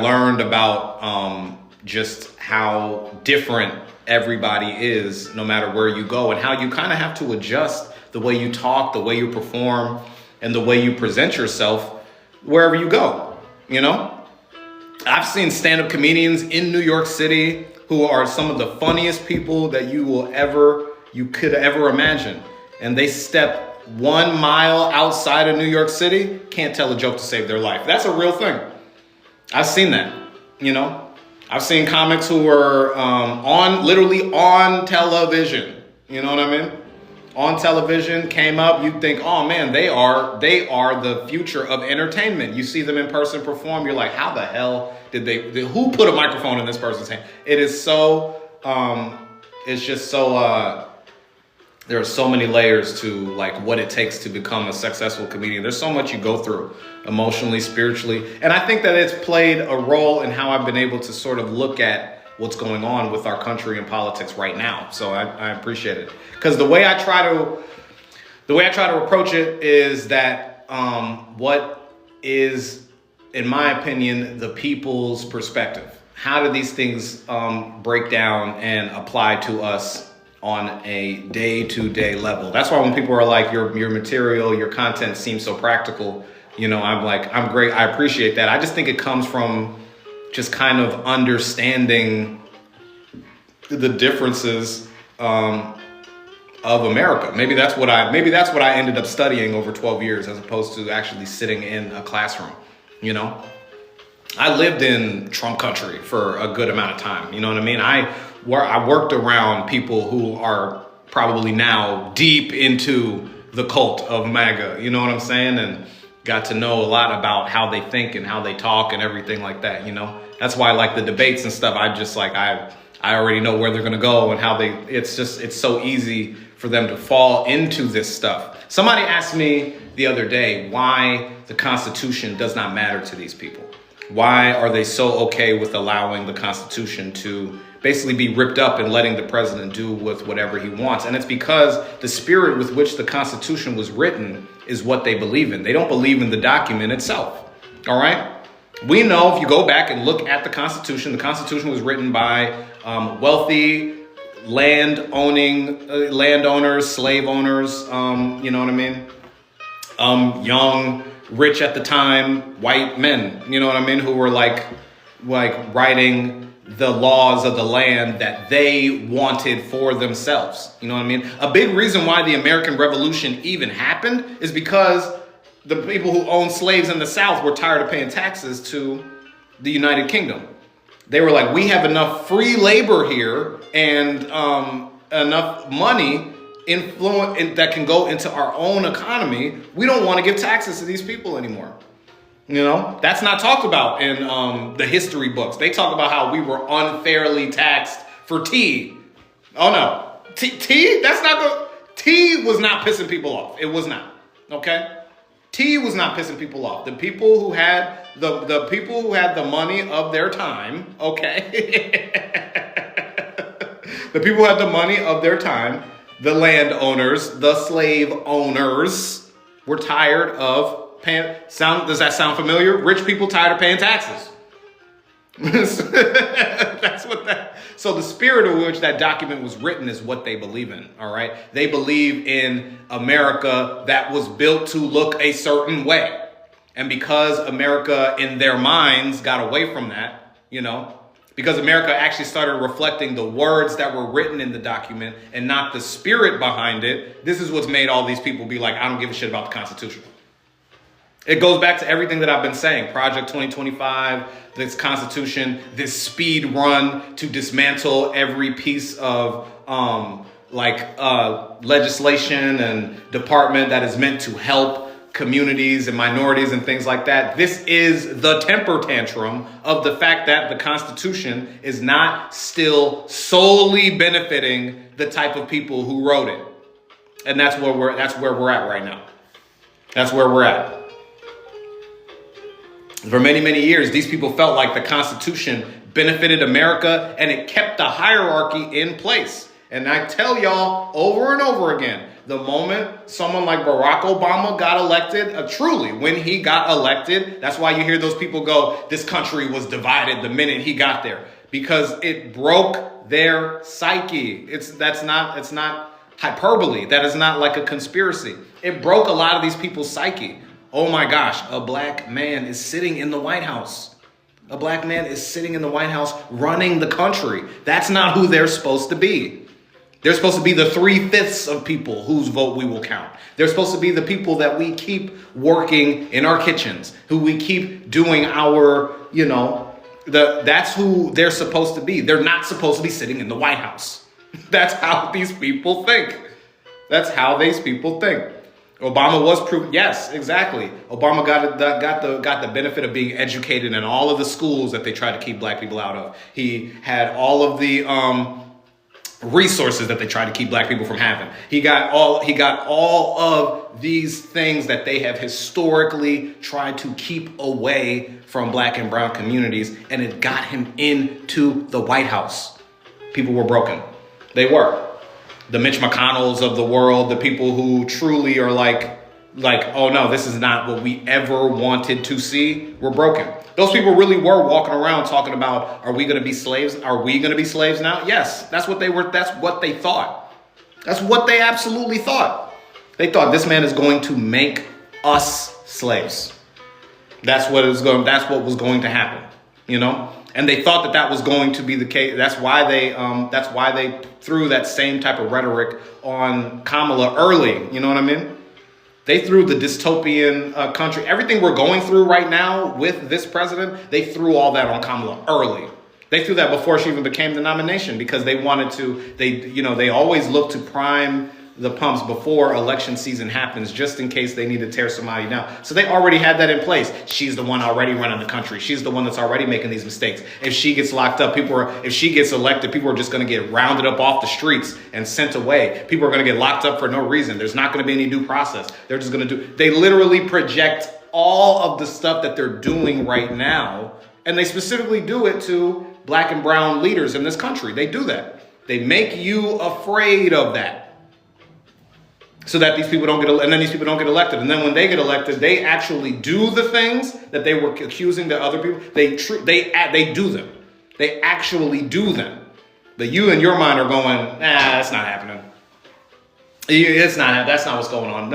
learned about, just how different everybody is, no matter where you go, and how you kind of have to adjust the way you talk, the way you perform, and the way you present yourself wherever you go. I've seen stand-up comedians in New York City who are some of the funniest people that you could ever imagine. And they step 1 mile outside of New York City, can't tell a joke to save their life. That's a real thing. I've seen that, I've seen comics who are literally on television. You know what I mean? On television, came up, you'd think, oh man, they are the future of entertainment. You see them in person perform, you're like, how the hell who put a microphone in this person's hand? It is so, it's just so, there are so many layers to like what it takes to become a successful comedian. There's so much you go through emotionally, spiritually. And I think that it's played a role in how I've been able to sort of look at what's going on with our country and politics right now. So I appreciate it. Because the way I try to approach it is that what is, in my opinion, the people's perspective. How do these things break down and apply to us on a day-to-day level? That's why when people are like, your material, your content seems so practical, I'm like, I'm great. I appreciate that. I just think it comes from just kind of understanding the differences of America. Maybe that's what I ended up studying over 12 years as opposed to actually sitting in a classroom. I lived in Trump country for a good amount of time. You know what I mean? I worked around people who are probably now deep into the cult of MAGA. You know what I'm saying? And got to know a lot about how they think and how they talk and everything like that. That's why I like the debates and stuff. I already know where they're going to go and how it's so easy for them to fall into this stuff. Somebody asked me the other day why the Constitution does not matter to these people. Why are they so okay with allowing the Constitution to basically be ripped up and letting the president do with whatever he wants? And it's because the spirit with which the Constitution was written is what they believe in. They don't believe in the document itself. All right? We know if you go back and look at the Constitution was written by wealthy landowners, slave owners, you know what I mean? Young, rich at the time, white men, you know what I mean? Who were like writing the laws of the land that they wanted for themselves. You know what I mean? A big reason why the American Revolution even happened is because the people who owned slaves in the South were tired of paying taxes to the United Kingdom. They were like, we have enough free labor here and enough money that can go into our own economy. We don't want to give taxes to these people anymore. You know, that's not talked about in the history books. They talk about how we were unfairly taxed for tea. Oh no, tea? That's not good. Tea was not pissing people off. It was not. Okay, tea was not pissing people off. The people who had the people who had the money of their time. Okay, the people who had the money of their time. The landowners, the slave owners, were tired of paying. Does that sound familiar? Rich people tired of paying taxes. That's what that. So the spirit of which that document was written is what they believe in. All right, they believe in America that was built to look a certain way, and because America, in their minds, got away from that, you know. Because America actually started reflecting the words that were written in the document and not the spirit behind it. This is what's made all these people be like, I don't give a shit about the Constitution. It goes back to everything that I've been saying. Project 2025, this Constitution, this speed run to dismantle every piece of legislation and department that is meant to help communities and minorities and things like that. This is the temper tantrum of the fact that the Constitution is not still solely benefiting the type of people who wrote it. And that's where we're at right now. That's where we're at. For many, many years, these people felt like the Constitution benefited America and it kept the hierarchy in place. And I tell y'all over and over again, the moment someone like Barack Obama got elected, truly, when he got elected, that's why you hear those people go, this country was divided the minute he got there, because it broke their psyche. It's not hyperbole. That is not like a conspiracy. It broke a lot of these people's psyche. Oh my gosh, a black man is sitting in the White House. A black man is sitting in the White House running the country. That's not who they're supposed to be. They're supposed to be the 3/5 of people whose vote we will count. They're supposed to be the people that we keep working in our kitchens, who we keep doing our, that's who they're supposed to be. They're not supposed to be sitting in the White House. That's how these people think. That's how these people think. Obama was proven. Yes, exactly. Obama got the benefit of being educated in all of the schools that they tried to keep black people out of. He had all of the resources that they tried to keep black people from having. He got all of these things that they have historically tried to keep away from black and brown communities, and it got him into the White House. People were broken. They were. The Mitch McConnells of the world, the people who truly are like, oh no, this is not what we ever wanted to see, were broken. Those people really were walking around talking about, are we going to be slaves? Are we going to be slaves now? Yes, that's what they were. That's what they thought. That's what they absolutely thought. They thought this man is going to make us slaves. That's what was going to happen, And they thought that was going to be the case. That's why they threw that same type of rhetoric on Kamala early. You know what I mean? They threw the dystopian country. Everything we're going through right now with this president, they threw all that on Kamala early. They threw that before she even became the nomination because they wanted to, they always look to prime the pumps before election season happens, just in case they need to tear somebody down. So they already had that in place. She's the one already running the country. She's the one that's already making these mistakes. If she gets locked up, if she gets elected, people are just going to get rounded up off the streets and sent away. People are going to get locked up for no reason. There's not going to be any due process. They're just going to they literally project all of the stuff that they're doing right now. And they specifically do it to black and brown leaders in this country. They do that. They make you afraid of that. So that these people don't get elected, and then these people don't get elected. And then when they get elected, they actually do the things that they were accusing the other people. They do them. They actually do them. But you in your mind are going, that's not happening. That's not what's going on.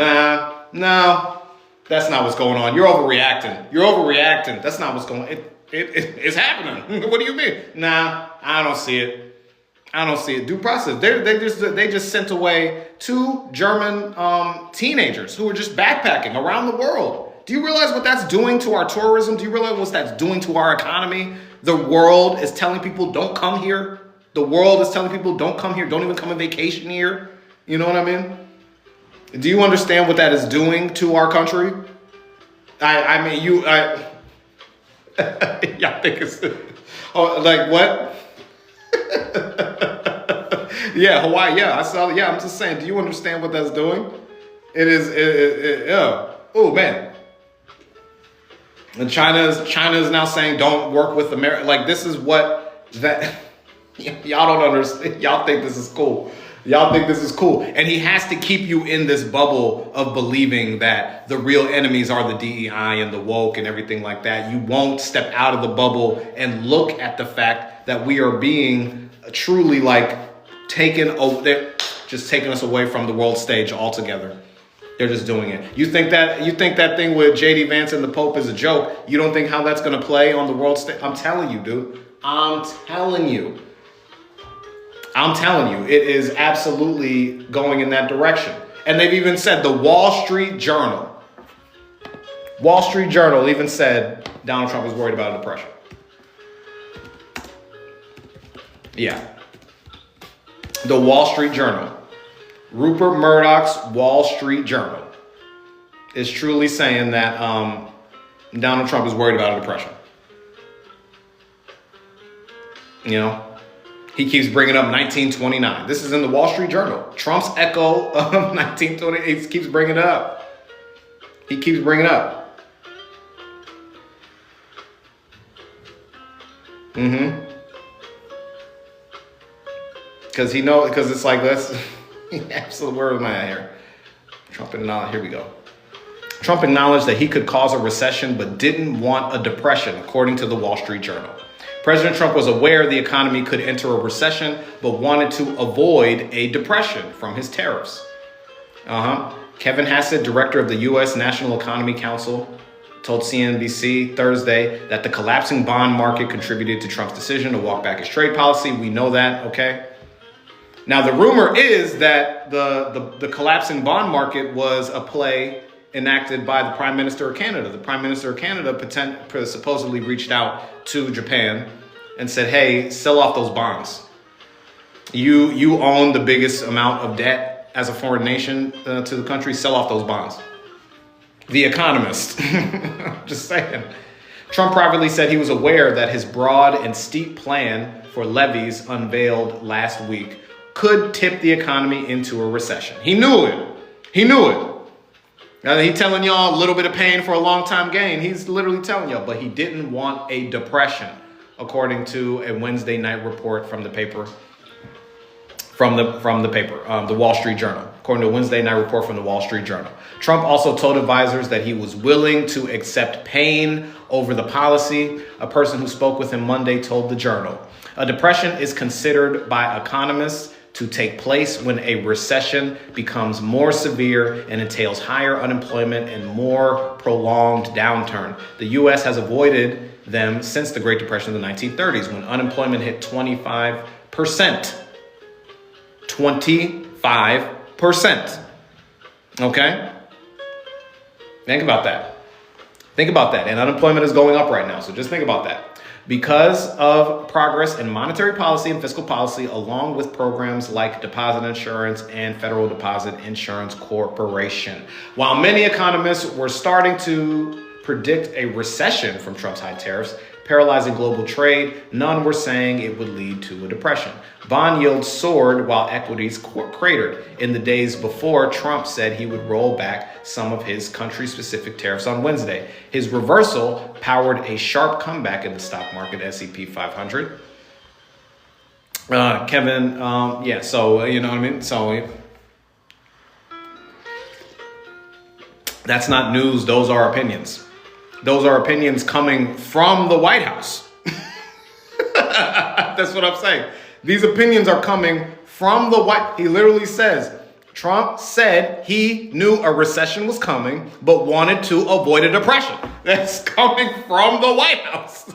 No, that's not what's going on. You're overreacting. That's not what's going on. It's happening. What do you mean? Nah, I don't see it. I don't see it. Due process. They just sent away 2 German teenagers who were just backpacking around the world. Do you realize what that's doing to our tourism? Do you realize what that's doing to our economy? The world is telling people don't come here. The world is telling people don't come here. Don't even come on vacation here. You know what I mean? Do you understand what that is doing to our country? I mean, y'all think it's, oh, like what? Yeah, Hawaii. Yeah, I saw. Yeah, I'm just saying. Do you understand what that's doing? It is. Yeah. Oh man. And China is now saying don't work with America. Like this is what that. Y'all don't understand. Y'all think this is cool. Y'all think this is cool. And he has to keep you in this bubble of believing that the real enemies are the DEI and the woke and everything like that. You won't step out of the bubble and look at the fact that we are being truly like they're just taking us away from the world stage altogether. They're just doing it. You think that thing with JD Vance and the Pope is a joke? You don't think how that's going to play on the world stage? I'm telling you, dude. I'm telling you, it is absolutely going in that direction. And they've even said the Wall Street Journal even said Donald Trump is worried about a depression. Yeah. The Wall Street Journal, Rupert Murdoch's Wall Street Journal, is truly saying that Donald Trump is worried about a depression. You know? He keeps bringing up 1929. This is in the Wall Street Journal. Trump's echo of 1928. He keeps bringing it up. He keeps bringing it up. Because it's like this. Absolutely, where am I at here? Trump acknowledged, here we go. Trump acknowledged that he could cause a recession, but didn't want a depression, according to the Wall Street Journal. President Trump was aware the economy could enter a recession, but wanted to avoid a depression from his tariffs. Kevin Hassett, director of the U.S. National Economy Council, told CNBC Thursday that the collapsing bond market contributed to Trump's decision to walk back his trade policy. We know that, okay? Now, the rumor is that the collapsing bond market was a play enacted by the Prime Minister of Canada. The Prime Minister of Canada supposedly reached out to Japan and said, hey, sell off those bonds. You own the biggest amount of debt as a foreign nation to the country. Sell off those bonds. The Economist. Just saying. Trump privately said he was aware that his broad and steep plan for levies unveiled last week could tip the economy into a recession. He knew it. Now he's telling y'all a little bit of pain for a long time gain. He's literally telling y'all, but he didn't want a depression, according to a Wednesday night report from the paper. The Wall Street Journal. According to a Wednesday night report from the Wall Street Journal. Trump also told advisors that he was willing to accept pain over the policy. A person who spoke with him Monday told the Journal. A depression is considered by economists to take place when a recession becomes more severe and entails higher unemployment and more prolonged downturn. The U.S. has avoided them since the Great Depression of the 1930s, when unemployment hit 25%. 25%. Okay? Think about that. And unemployment is going up right now, so just think about that. Because of progress in monetary policy and fiscal policy, along with programs like deposit insurance and Federal Deposit Insurance Corporation. While many economists were starting to predict a recession from Trump's high tariffs, paralyzing global trade, none were saying it would lead to a depression. Bond yields soared while equities cratered in the days before Trump said he would roll back some of his country-specific tariffs on Wednesday. His reversal powered a sharp comeback in the stock market, S&P 500. So you know what I mean? So that's not news. Those are opinions. Those are opinions coming from the White House. That's what I'm saying. These opinions are coming from the White. He literally says Trump said he knew a recession was coming, but wanted to avoid a depression. That's coming from the White House.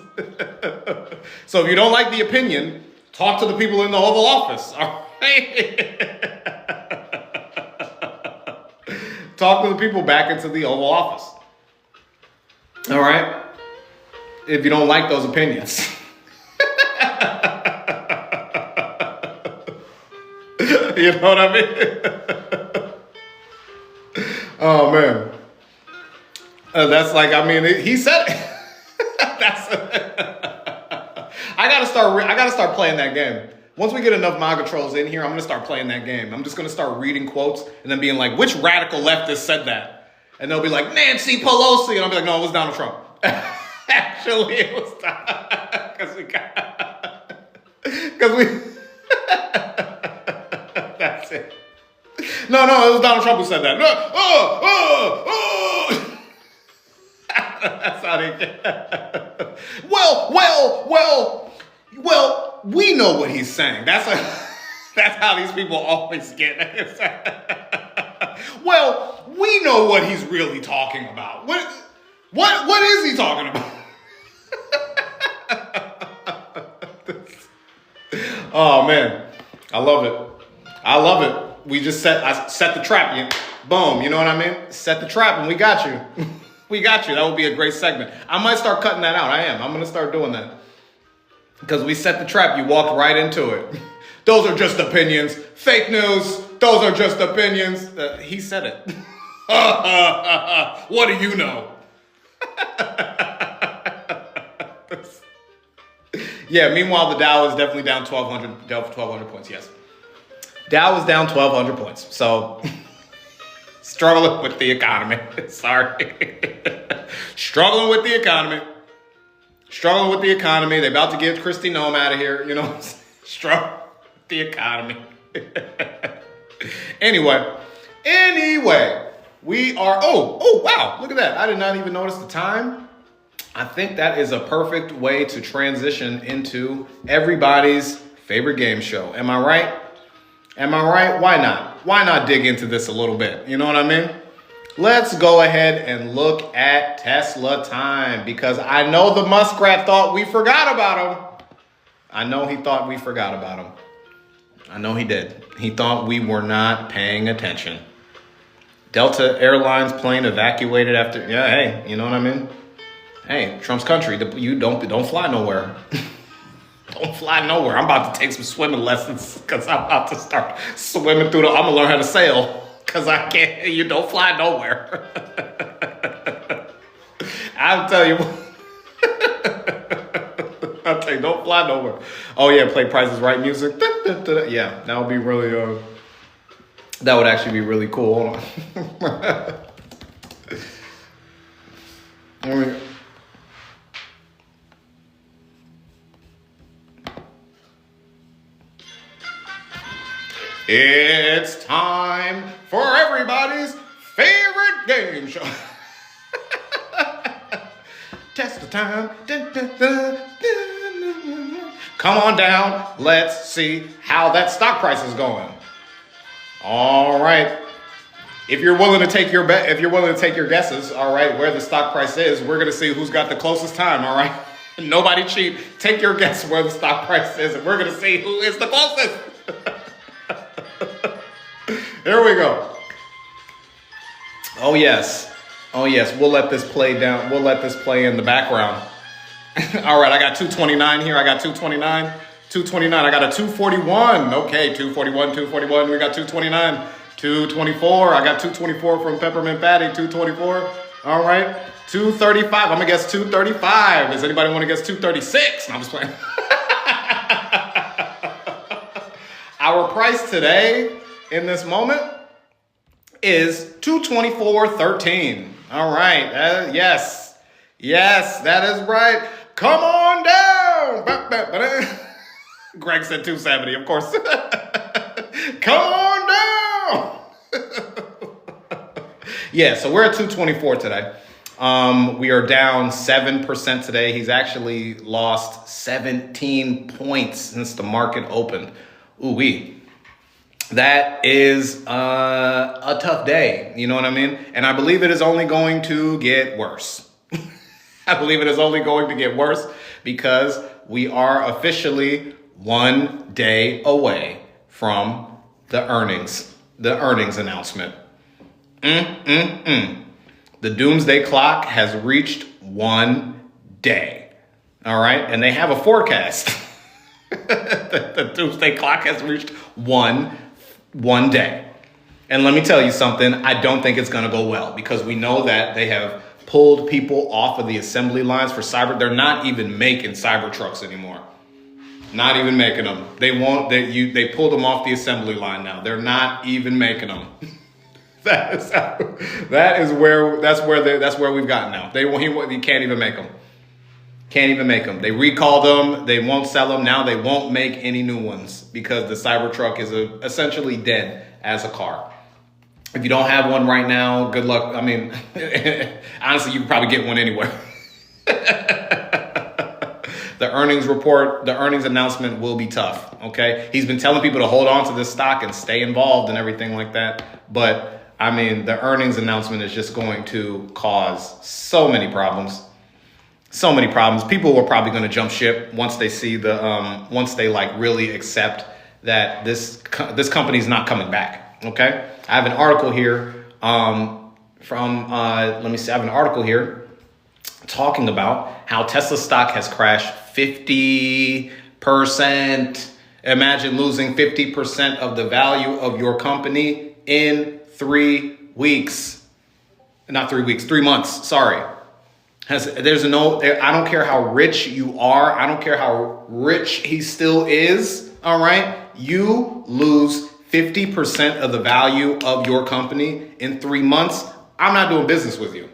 So if you don't like the opinion, talk to the people in the Oval Office. All right? Talk to the people back into the Oval Office. All right? If you don't like those opinions. You know what I mean? Oh, man. That's like, I mean, he said it. I gotta start playing that game. Once we get enough MAGA trolls in here, I'm gonna start playing that game. I'm just gonna start reading quotes and then being like, which radical leftist said that? And they'll be like, Nancy Pelosi. And I'll be like, no, it was Donald Trump. Actually, it was because we that's it. No, it was Donald Trump who said that. No, that's how they get. Well, we know what he's saying. That's how these people always get. Well, we know what he's really talking about. What is he talking about? Oh man, I love it. We just I set the trap. Boom, you know what I mean? Set the trap and we got you. We got you. That would be a great segment. I might start cutting that out. I'm going to start doing that. Because we set the trap. You walked right into it. Those are just opinions. Fake news. Those are just opinions. He said it. What do you know? Yeah, meanwhile, the Dow is definitely down 1,200 points. Yes. Dow is down 1,200 points. So, struggling with the economy. Sorry. Struggling with the economy. They're about to get Kristi Noem out of here. You know, struggling with the economy. Anyway, we are, oh, wow. Look at that. I did not even notice the time. I think that is a perfect way to transition into everybody's favorite game show. Am I right? Why not? Why not dig into this a little bit? You know what I mean? Let's go ahead and look at Tesla time because I know the muskrat thought we forgot about him. I know he thought we forgot about him. I know he did. He thought we were not paying attention. Delta Airlines plane evacuated after, hey, you know what I mean? Hey, Trump's country, you don't fly nowhere. Don't fly nowhere. I'm about to take some swimming lessons because I'm about to start swimming through I'm going to learn how to sail because I can't, you don't fly nowhere. I'll tell you, don't fly nowhere. Oh yeah, play Price is Right music. Yeah, that would be really, that would actually be really cool. Hold on. There we go. It's time for everybody's favorite game show. Test the time. Come on down. Let's see how that stock price is going. All right. If you're willing to take your guesses, all right, where the stock price is, we're going to see who's got the closest time, all right? Nobody cheat. Take your guess where the stock price is, and we're going to see who is the closest. Here we go. Oh yes. We'll let this play down. We'll let this play in the background. All right, I got 229 here. I got 229. 229. I got a 241. Okay, 241. We got 229. 224. I got 224 from Peppermint Patty. 224. All right. 235. I'm gonna guess 235. Does anybody want to guess 236? No, I'm just playing. Our price today, in this moment, is 224.13. All right. Yes, that is right. Come on down. Greg said 270, of course. Come on down. Yeah, so we're at 224 today. We are down 7% today. He's actually lost 17 points since the market opened. Ooh-wee. that is a tough day. You know what I mean? And I believe it is only going to get worse. I believe it is only going to get worse because we are officially one day away from the earnings announcement. The doomsday clock has reached one day. All right. And they have a forecast. The doomsday clock has reached one day. And let me tell you something. I don't think it's going to go well because we know that they have pulled people off of the assembly lines for cyber. They're not even making cyber trucks anymore. Not even making them. They pulled them off the assembly line now. They're not even making them. That's where we've gotten now. You can't even make them. Can't even make them. They recalled them. They won't sell them. Now they won't make any new ones because the Cybertruck is essentially dead as a car. If you don't have one right now, good luck. I mean, honestly, you can probably get one anywhere. The earnings announcement will be tough, okay? He's been telling people to hold on to this stock and stay involved and everything like that. But, I mean, the earnings announcement is just going to cause so many problems. So many problems. People are probably going to jump ship once they see once they like really accept that this company's not coming back, okay? I have an article here I have an article here talking about how Tesla stock has crashed 50%. Imagine losing 50% of the value of your company in 3 weeks. Not 3 weeks, 3 months, sorry. I don't care how rich you are. I don't care how rich he still is, all right? You lose 50% of the value of your company in 3 months. I'm not doing business with you.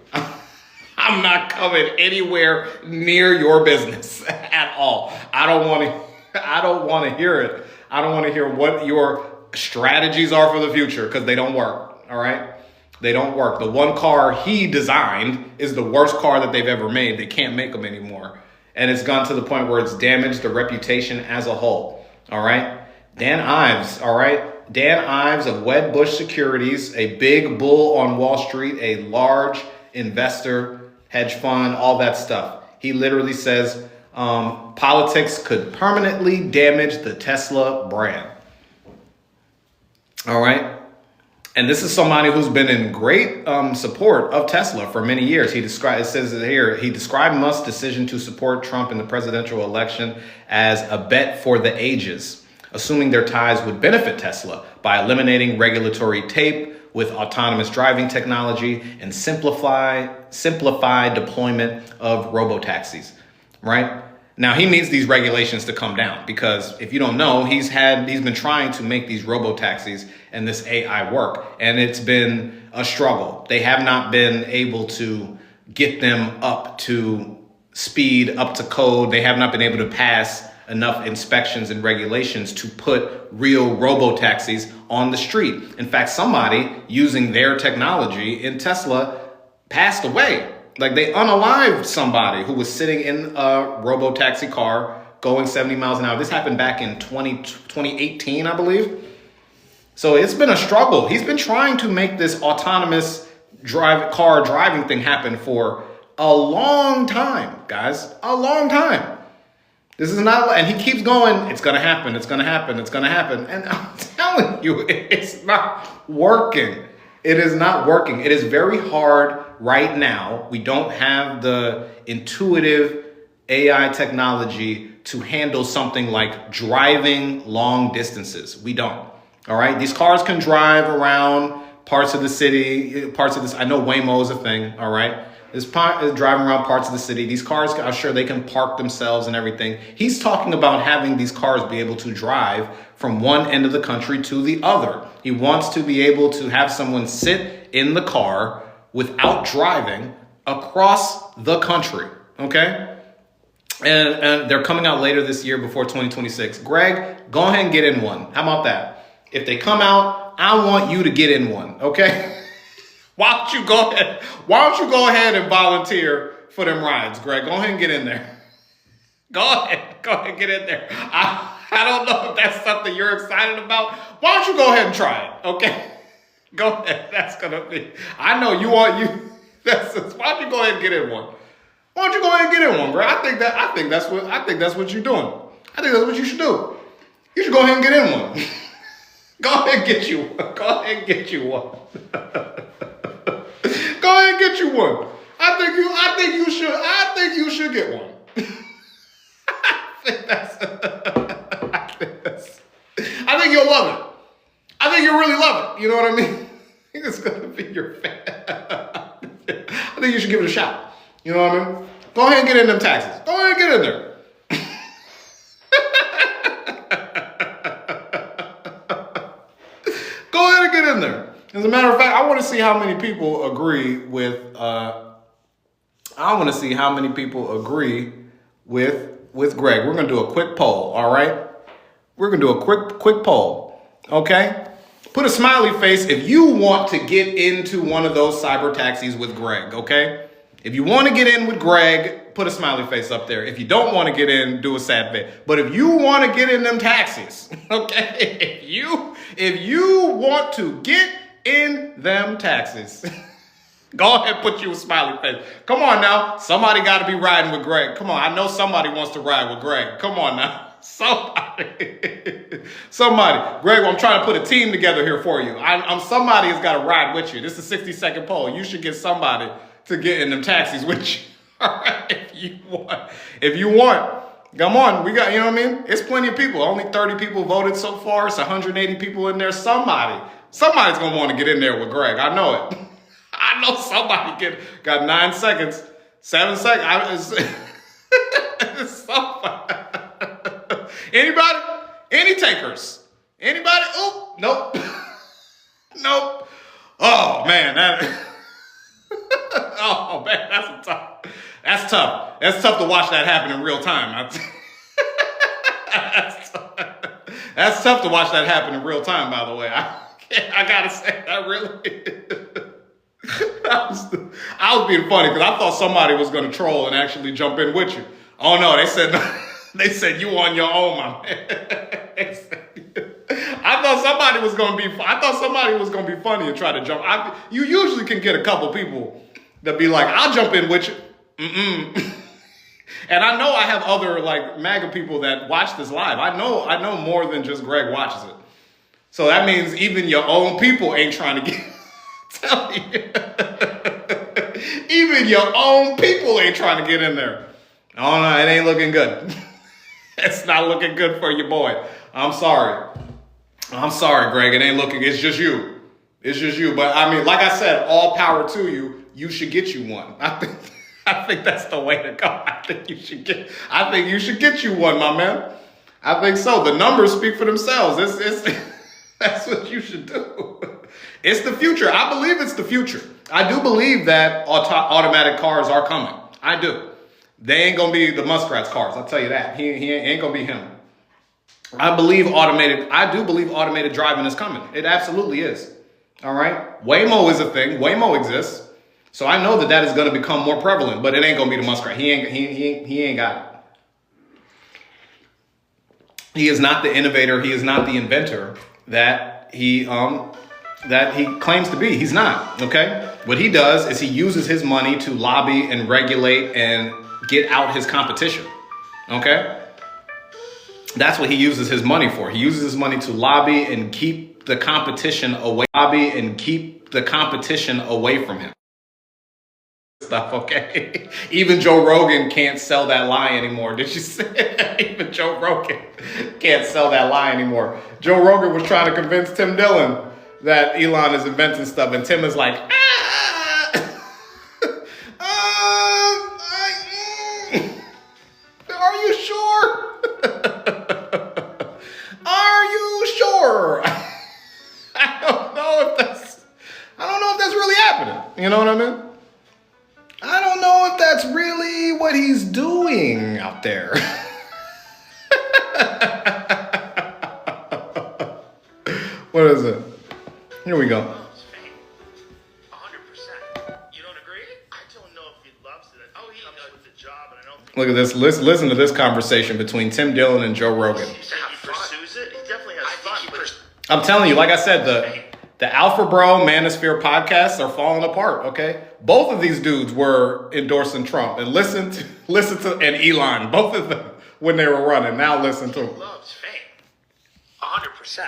I'm not coming anywhere near your business at all. I don't want to hear it. I don't want to hear what your strategies are for the future because they don't work. All right. They don't work. The one car he designed is the worst car that they've ever made. They can't make them anymore. And it's gone to the point where it's damaged the reputation as a whole. All right. Dan Ives. All right. Dan Ives of Wedbush Securities, a big bull on Wall Street, a large investor, hedge fund, all that stuff. He literally says politics could permanently damage the Tesla brand. All right. And this is somebody who's been in great support of Tesla for many years. He described Musk's decision to support Trump in the presidential election as a bet for the ages, assuming their ties would benefit Tesla by eliminating regulatory tape with autonomous driving technology and simplify deployment of robotaxis, right? Now, he needs these regulations to come down because if you don't know, he's been trying to make these robotaxis and this AI work, and it's been a struggle. They have not been able to get them up to speed, up to code. They have not been able to pass enough inspections and regulations to put real robotaxis on the street. In fact, somebody using their technology in Tesla passed away. Like they unalived somebody who was sitting in a robo-taxi car going 70 miles an hour. This happened back in 2018, I believe. So it's been a struggle. He's been trying to make this autonomous car driving thing happen for a long time, guys. A long time. This is not, and he keeps going, it's going to happen, it's going to happen, it's going to happen. And I'm telling you, it's not working. It is not working. It is very hard right now. We don't have the intuitive AI technology to handle something like driving long distances. We don't. All right. These cars can drive around parts of the city, I know Waymo is a thing. All right. This part is driving around parts of the city. These cars, I'm sure they can park themselves and everything. He's talking about having these cars be able to drive from one end of the country to the other. He wants to be able to have someone sit in the car without driving across the country. Okay. And they're coming out later this year before 2026. Greg, go ahead and get in one. How about that? If they come out, I want you to get in one. Okay. Why don't you go ahead and volunteer for them rides, Greg? Go ahead and get in there. Go ahead and get in there. I don't know if that's something you're excited about. Why don't you go ahead and try it? Okay, go ahead. That's gonna be. I know you want you. Why don't you go ahead and get in one? Why don't you go ahead and get in one, bro? I think that's what you're doing. I think that's what you should do. You should go ahead and get in one. Go ahead and get you one. Go ahead and get you one. Go ahead and get you one. I think you should get one. I think you'll love it. I think you'll really love it. You know what I mean? I think it's gonna be your fan. I think you should give it a shot. You know what I mean? Go ahead and get in them taxes. Go ahead and get in there. Go ahead and get in there. As a matter of fact, I want to see how many people agree with. With Greg. We're gonna do a quick poll. All right. We're gonna do a quick poll. Okay. Put a smiley face if you want to get into one of those cyber taxis with Greg. Okay. If you want to get in with Greg, put a smiley face up there. If you don't want to get in, do a sad face. But if you want to get in them taxis, okay, if you want to get in them taxis, go ahead and put you a smiley face. Come on now. Somebody got to be riding with Greg. Come on. I know somebody wants to ride with Greg. Come on now. Somebody. Greg, I'm trying to put a team together here for you. Somebody has got to ride with you. This is a 60-second poll. You should get somebody to get in them taxis with you. All right, if you want, come on. We got, you know what I mean? It's plenty of people. Only 30 people voted so far. It's 180 people in there. Somebody's gonna want to get in there with Greg. I know it. I know somebody got 9 seconds, 7 seconds. Somebody. Anybody? Any takers? Anybody? Oh, nope. Nope. Oh man, oh man, that's tough. That's tough to watch that happen in real time. That's tough to watch that happen in real time, by the way. I gotta say, that really I was being funny because I thought somebody was gonna troll and actually jump in with you. Oh no, they said you on your own, my man. I thought somebody was gonna be funny and try to jump. You usually can get a couple people that be like, I'll jump in with you. And I know I have other like MAGA people that watch this live. I know more than just Greg watches it. So that means even your own people ain't trying to get. Tell you. Even your own people ain't trying to get in there. Oh no, it ain't looking good. It's not looking good for your boy. I'm sorry, Greg. It ain't looking. It's just you. But I mean, like I said, all power to you. You should get you one. I think that's the way to go. I think you should get you one, my man. I think so. The numbers speak for themselves. That's what you should do. It's the future. I believe it's the future. I do believe that automatic cars are coming. I do. They ain't gonna be the Muskrat's cars. I'll tell you that. He ain't gonna be him. I do believe automated driving is coming. It absolutely is. All right. Waymo is a thing. Waymo exists. So I know that is going to become more prevalent, but it ain't going to be the Muskrat. He ain't got it. He is not the innovator. He is not the inventor that he claims to be. He's not. Okay. What he does is he uses his money to lobby and regulate and get out his competition. Okay. That's what he uses his money for. He uses his money to lobby and keep the competition away. From him. Stuff, okay? Even Joe Rogan can't sell that lie anymore. Did you see it? Even Joe Rogan can't sell that lie anymore. Joe Rogan was trying to convince Tim Dillon that Elon is inventing stuff, and Tim is like, are you sure? Are you sure? I don't know if that's really happening. You know what I mean? I don't know if that's really what he's doing out there. What is it? Here we go. 100%. You don't agree? I don't know if he loves it. Oh, he loves with the job, and I don't think. Look at this. Listen to this conversation between Tim Dillon and Joe Rogan. He said he I'm telling you, like I said, the Alpha Bro Manosphere podcasts are falling apart. Okay, both of these dudes were endorsing Trump, and listen to and Elon, both of them when they were running. Now listen to He him. loves fame. 100%.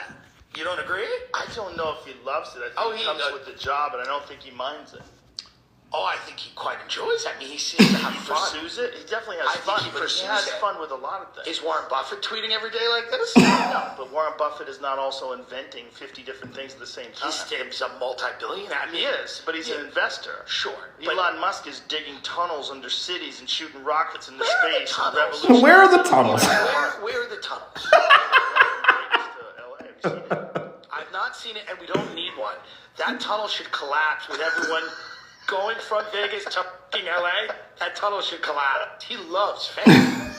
You don't agree? I don't know if he loves it. I think he it comes does. with the job, and I don't think he minds it. Oh, I think he quite enjoys it. I mean, he seems to have He fun. pursues it. He definitely I has think fun, he but he pursues has it. fun with a lot of things. Is Warren Buffett tweeting every day like this? No, but Warren Buffett is not also inventing 50 different things at the same time. He's a multi-billionaire. I He mean, is, but he's an investor. Sure, but Elon Musk is digging tunnels under cities and shooting rockets into Where are the space and tunnels? revolutionizing. Where are the tunnels? where are the tunnels? Have you seen it? I've not seen it, and we don't need one. That tunnel should collapse with everyone going from Vegas to fucking LA. That tunnel should collapse. He loves fame.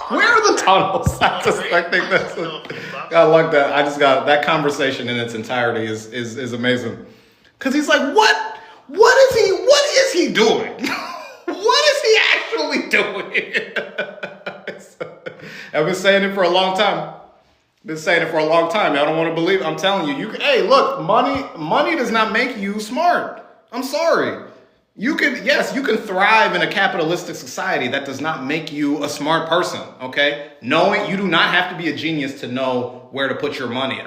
Where are the tunnels? I think that's. I like that. I just got that conversation in its entirety is amazing. Because he's like, what is he doing? What is he actually doing? I've been saying it for a long time. I don't want to believe. I'm telling you, hey, look, money does not make you smart. I'm sorry. You can thrive in a capitalistic society. That does not make you a smart person, okay? You do not have to be a genius to know where to put your money.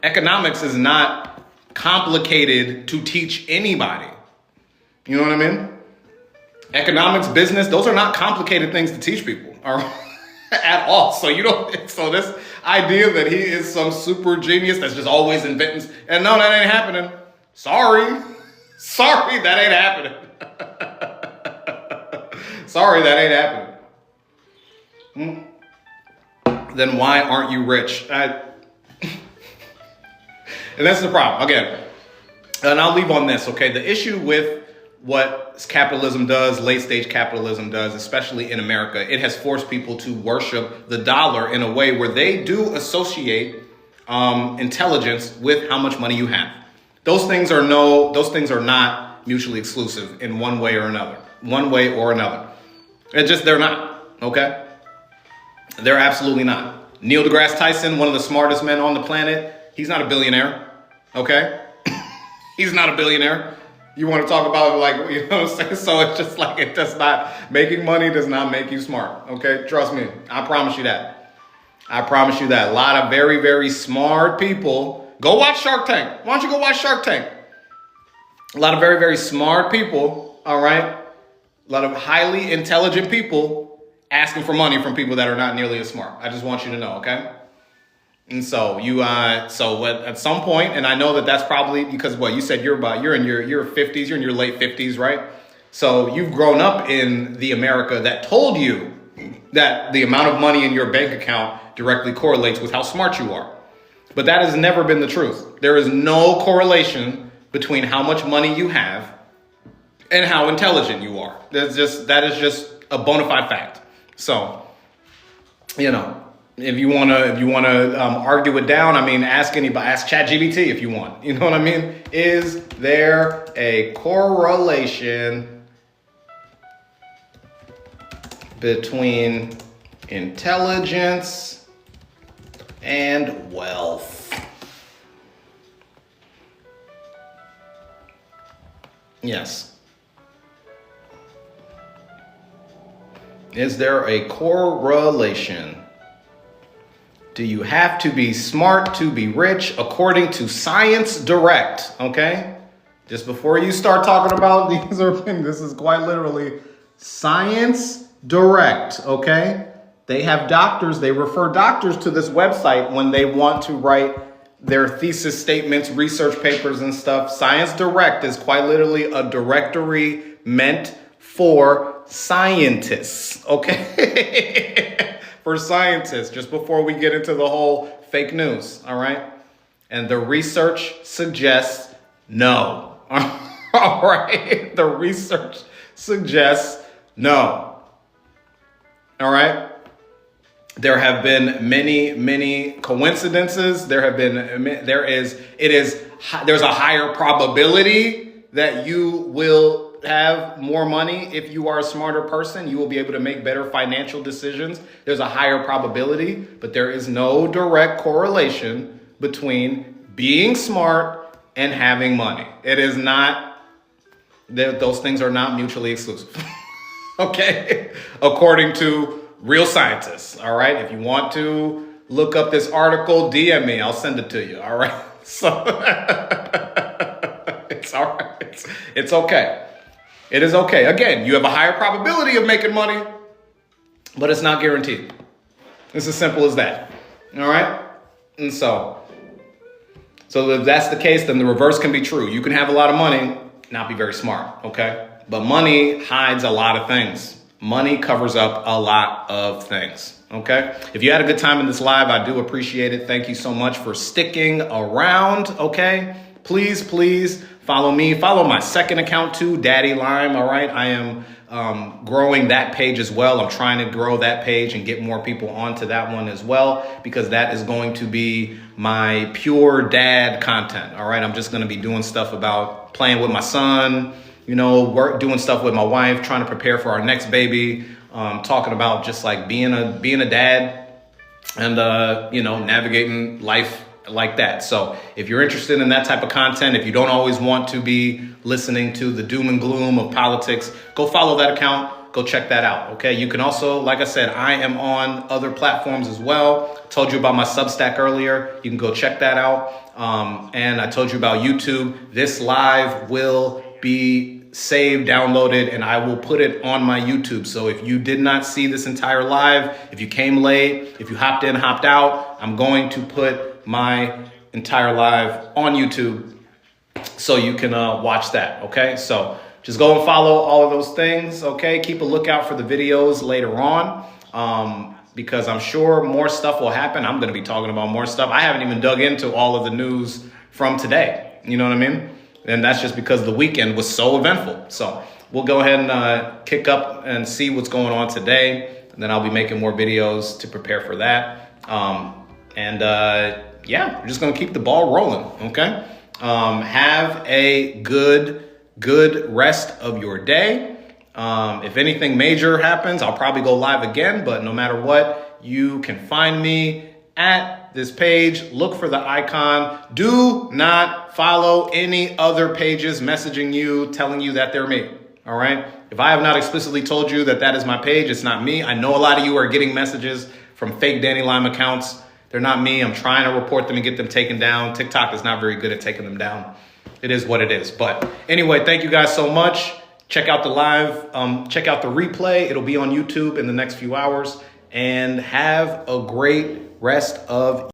Economics is not complicated to teach anybody. You know what I mean? Economics, business, those are not complicated things to teach people at all. So this idea that he is some super genius that's just always inventing, and no, that ain't happening. Sorry, that ain't happening. Sorry, that ain't happening. Then why aren't you rich? And that's the problem. Again, and I'll leave on this, okay? The issue with what capitalism does, late stage capitalism does, especially in America, it has forced people to worship the dollar in a way where they do associate intelligence with how much money you have. Those things are not mutually exclusive in one way or another. They're not, okay? They're absolutely not. Neil deGrasse Tyson, one of the smartest men on the planet, he's not a billionaire, okay? He's not a billionaire. You want to talk about like, you know what I'm saying? So it's just like, making money does not make you smart, okay? Trust me, I promise you that. A lot of very, very smart people, go watch Shark Tank. Why don't you go watch Shark Tank? A lot of very, very smart people, all right? A lot of highly intelligent people asking for money from people that are not nearly as smart. I just want you to know, okay? And so at some point, and I know that's probably because you said you're in your 50s, you're in your late 50s, right? So you've grown up in the America that told you that the amount of money in your bank account directly correlates with how smart you are. But that has never been the truth. There is no correlation between how much money you have and how intelligent you are. That is just a bona fide fact. So, if you wanna argue it down, I mean, ask ChatGPT if you want. You know what I mean? Is there a correlation between intelligence and wealth? Yes. Is there a correlation? Do you have to be smart to be rich according to Science Direct? Okay? Just before you start talking about this is quite literally Science Direct, okay? They have doctors, they refer doctors to this website when they want to write their thesis statements, research papers and stuff. Science Direct is quite literally a directory meant for scientists, okay? For scientists, just before we get into the whole fake news, all right? And the research suggests no, all right? The research suggests no, all right? There have been many coincidences. There's a higher probability that you will have more money if you are a smarter person. You will be able to make better financial decisions. There's a higher probability, but there is no direct correlation between being smart and having money. It is not, those things are not mutually exclusive. Okay? According to real scientists. All right? If you want to look up this article, DM me. I'll send it to you. All right? So it's all right. It's okay. It is okay. Again, you have a higher probability of making money, but it's not guaranteed. It's as simple as that. All right? And so if that's the case, then the reverse can be true. You can have a lot of money, not be very smart, okay? But money hides a lot of things. Money covers up a lot of things, okay? If you had a good time in this live, I do appreciate it. Thank you so much for sticking around, okay? Please follow me. Follow my second account too, Daddy Lime, all right? I am growing that page as well. I'm trying to grow that page and get more people onto that one as well, because that is going to be my pure dad content, all right? I'm just going to be doing stuff about playing with my son, doing stuff with my wife, trying to prepare for our next baby, talking about just like being a dad and, navigating life like that. So if you're interested in that type of content, if you don't always want to be listening to the doom and gloom of politics, go follow that account. Go check that out. Okay. You can also, like I said, I am on other platforms as well. I told you about my Substack earlier. You can go check that out. And I told you about YouTube. This live will be saved, downloaded, and I will put it on my YouTube. So if you did not see this entire live, if you came late, if you hopped in, hopped out, I'm going to put my entire live on YouTube so you can watch that. Okay. So just go and follow all of those things. Okay. Keep a lookout for the videos later on. Because I'm sure more stuff will happen. I'm going to be talking about more stuff. I haven't even dug into all of the news from today. You know what I mean? And that's just because the weekend was so eventful. So we'll go ahead and kick up and see what's going on today. And then I'll be making more videos to prepare for that. We're just going to keep the ball rolling. Okay. Have a good rest of your day. If anything major happens, I'll probably go live again, but no matter what, you can find me at this page. Look for the icon. Do not follow any other pages messaging you, telling you that they're me. All right. If I have not explicitly told you that that is my page, it's not me. I know a lot of you are getting messages from fake Danny Lime accounts. They're not me. I'm trying to report them and get them taken down. TikTok is not very good at taking them down. It is what it is. But anyway, thank you guys so much. Check out the live, check out the replay. It'll be on YouTube in the next few hours, and have a great rest of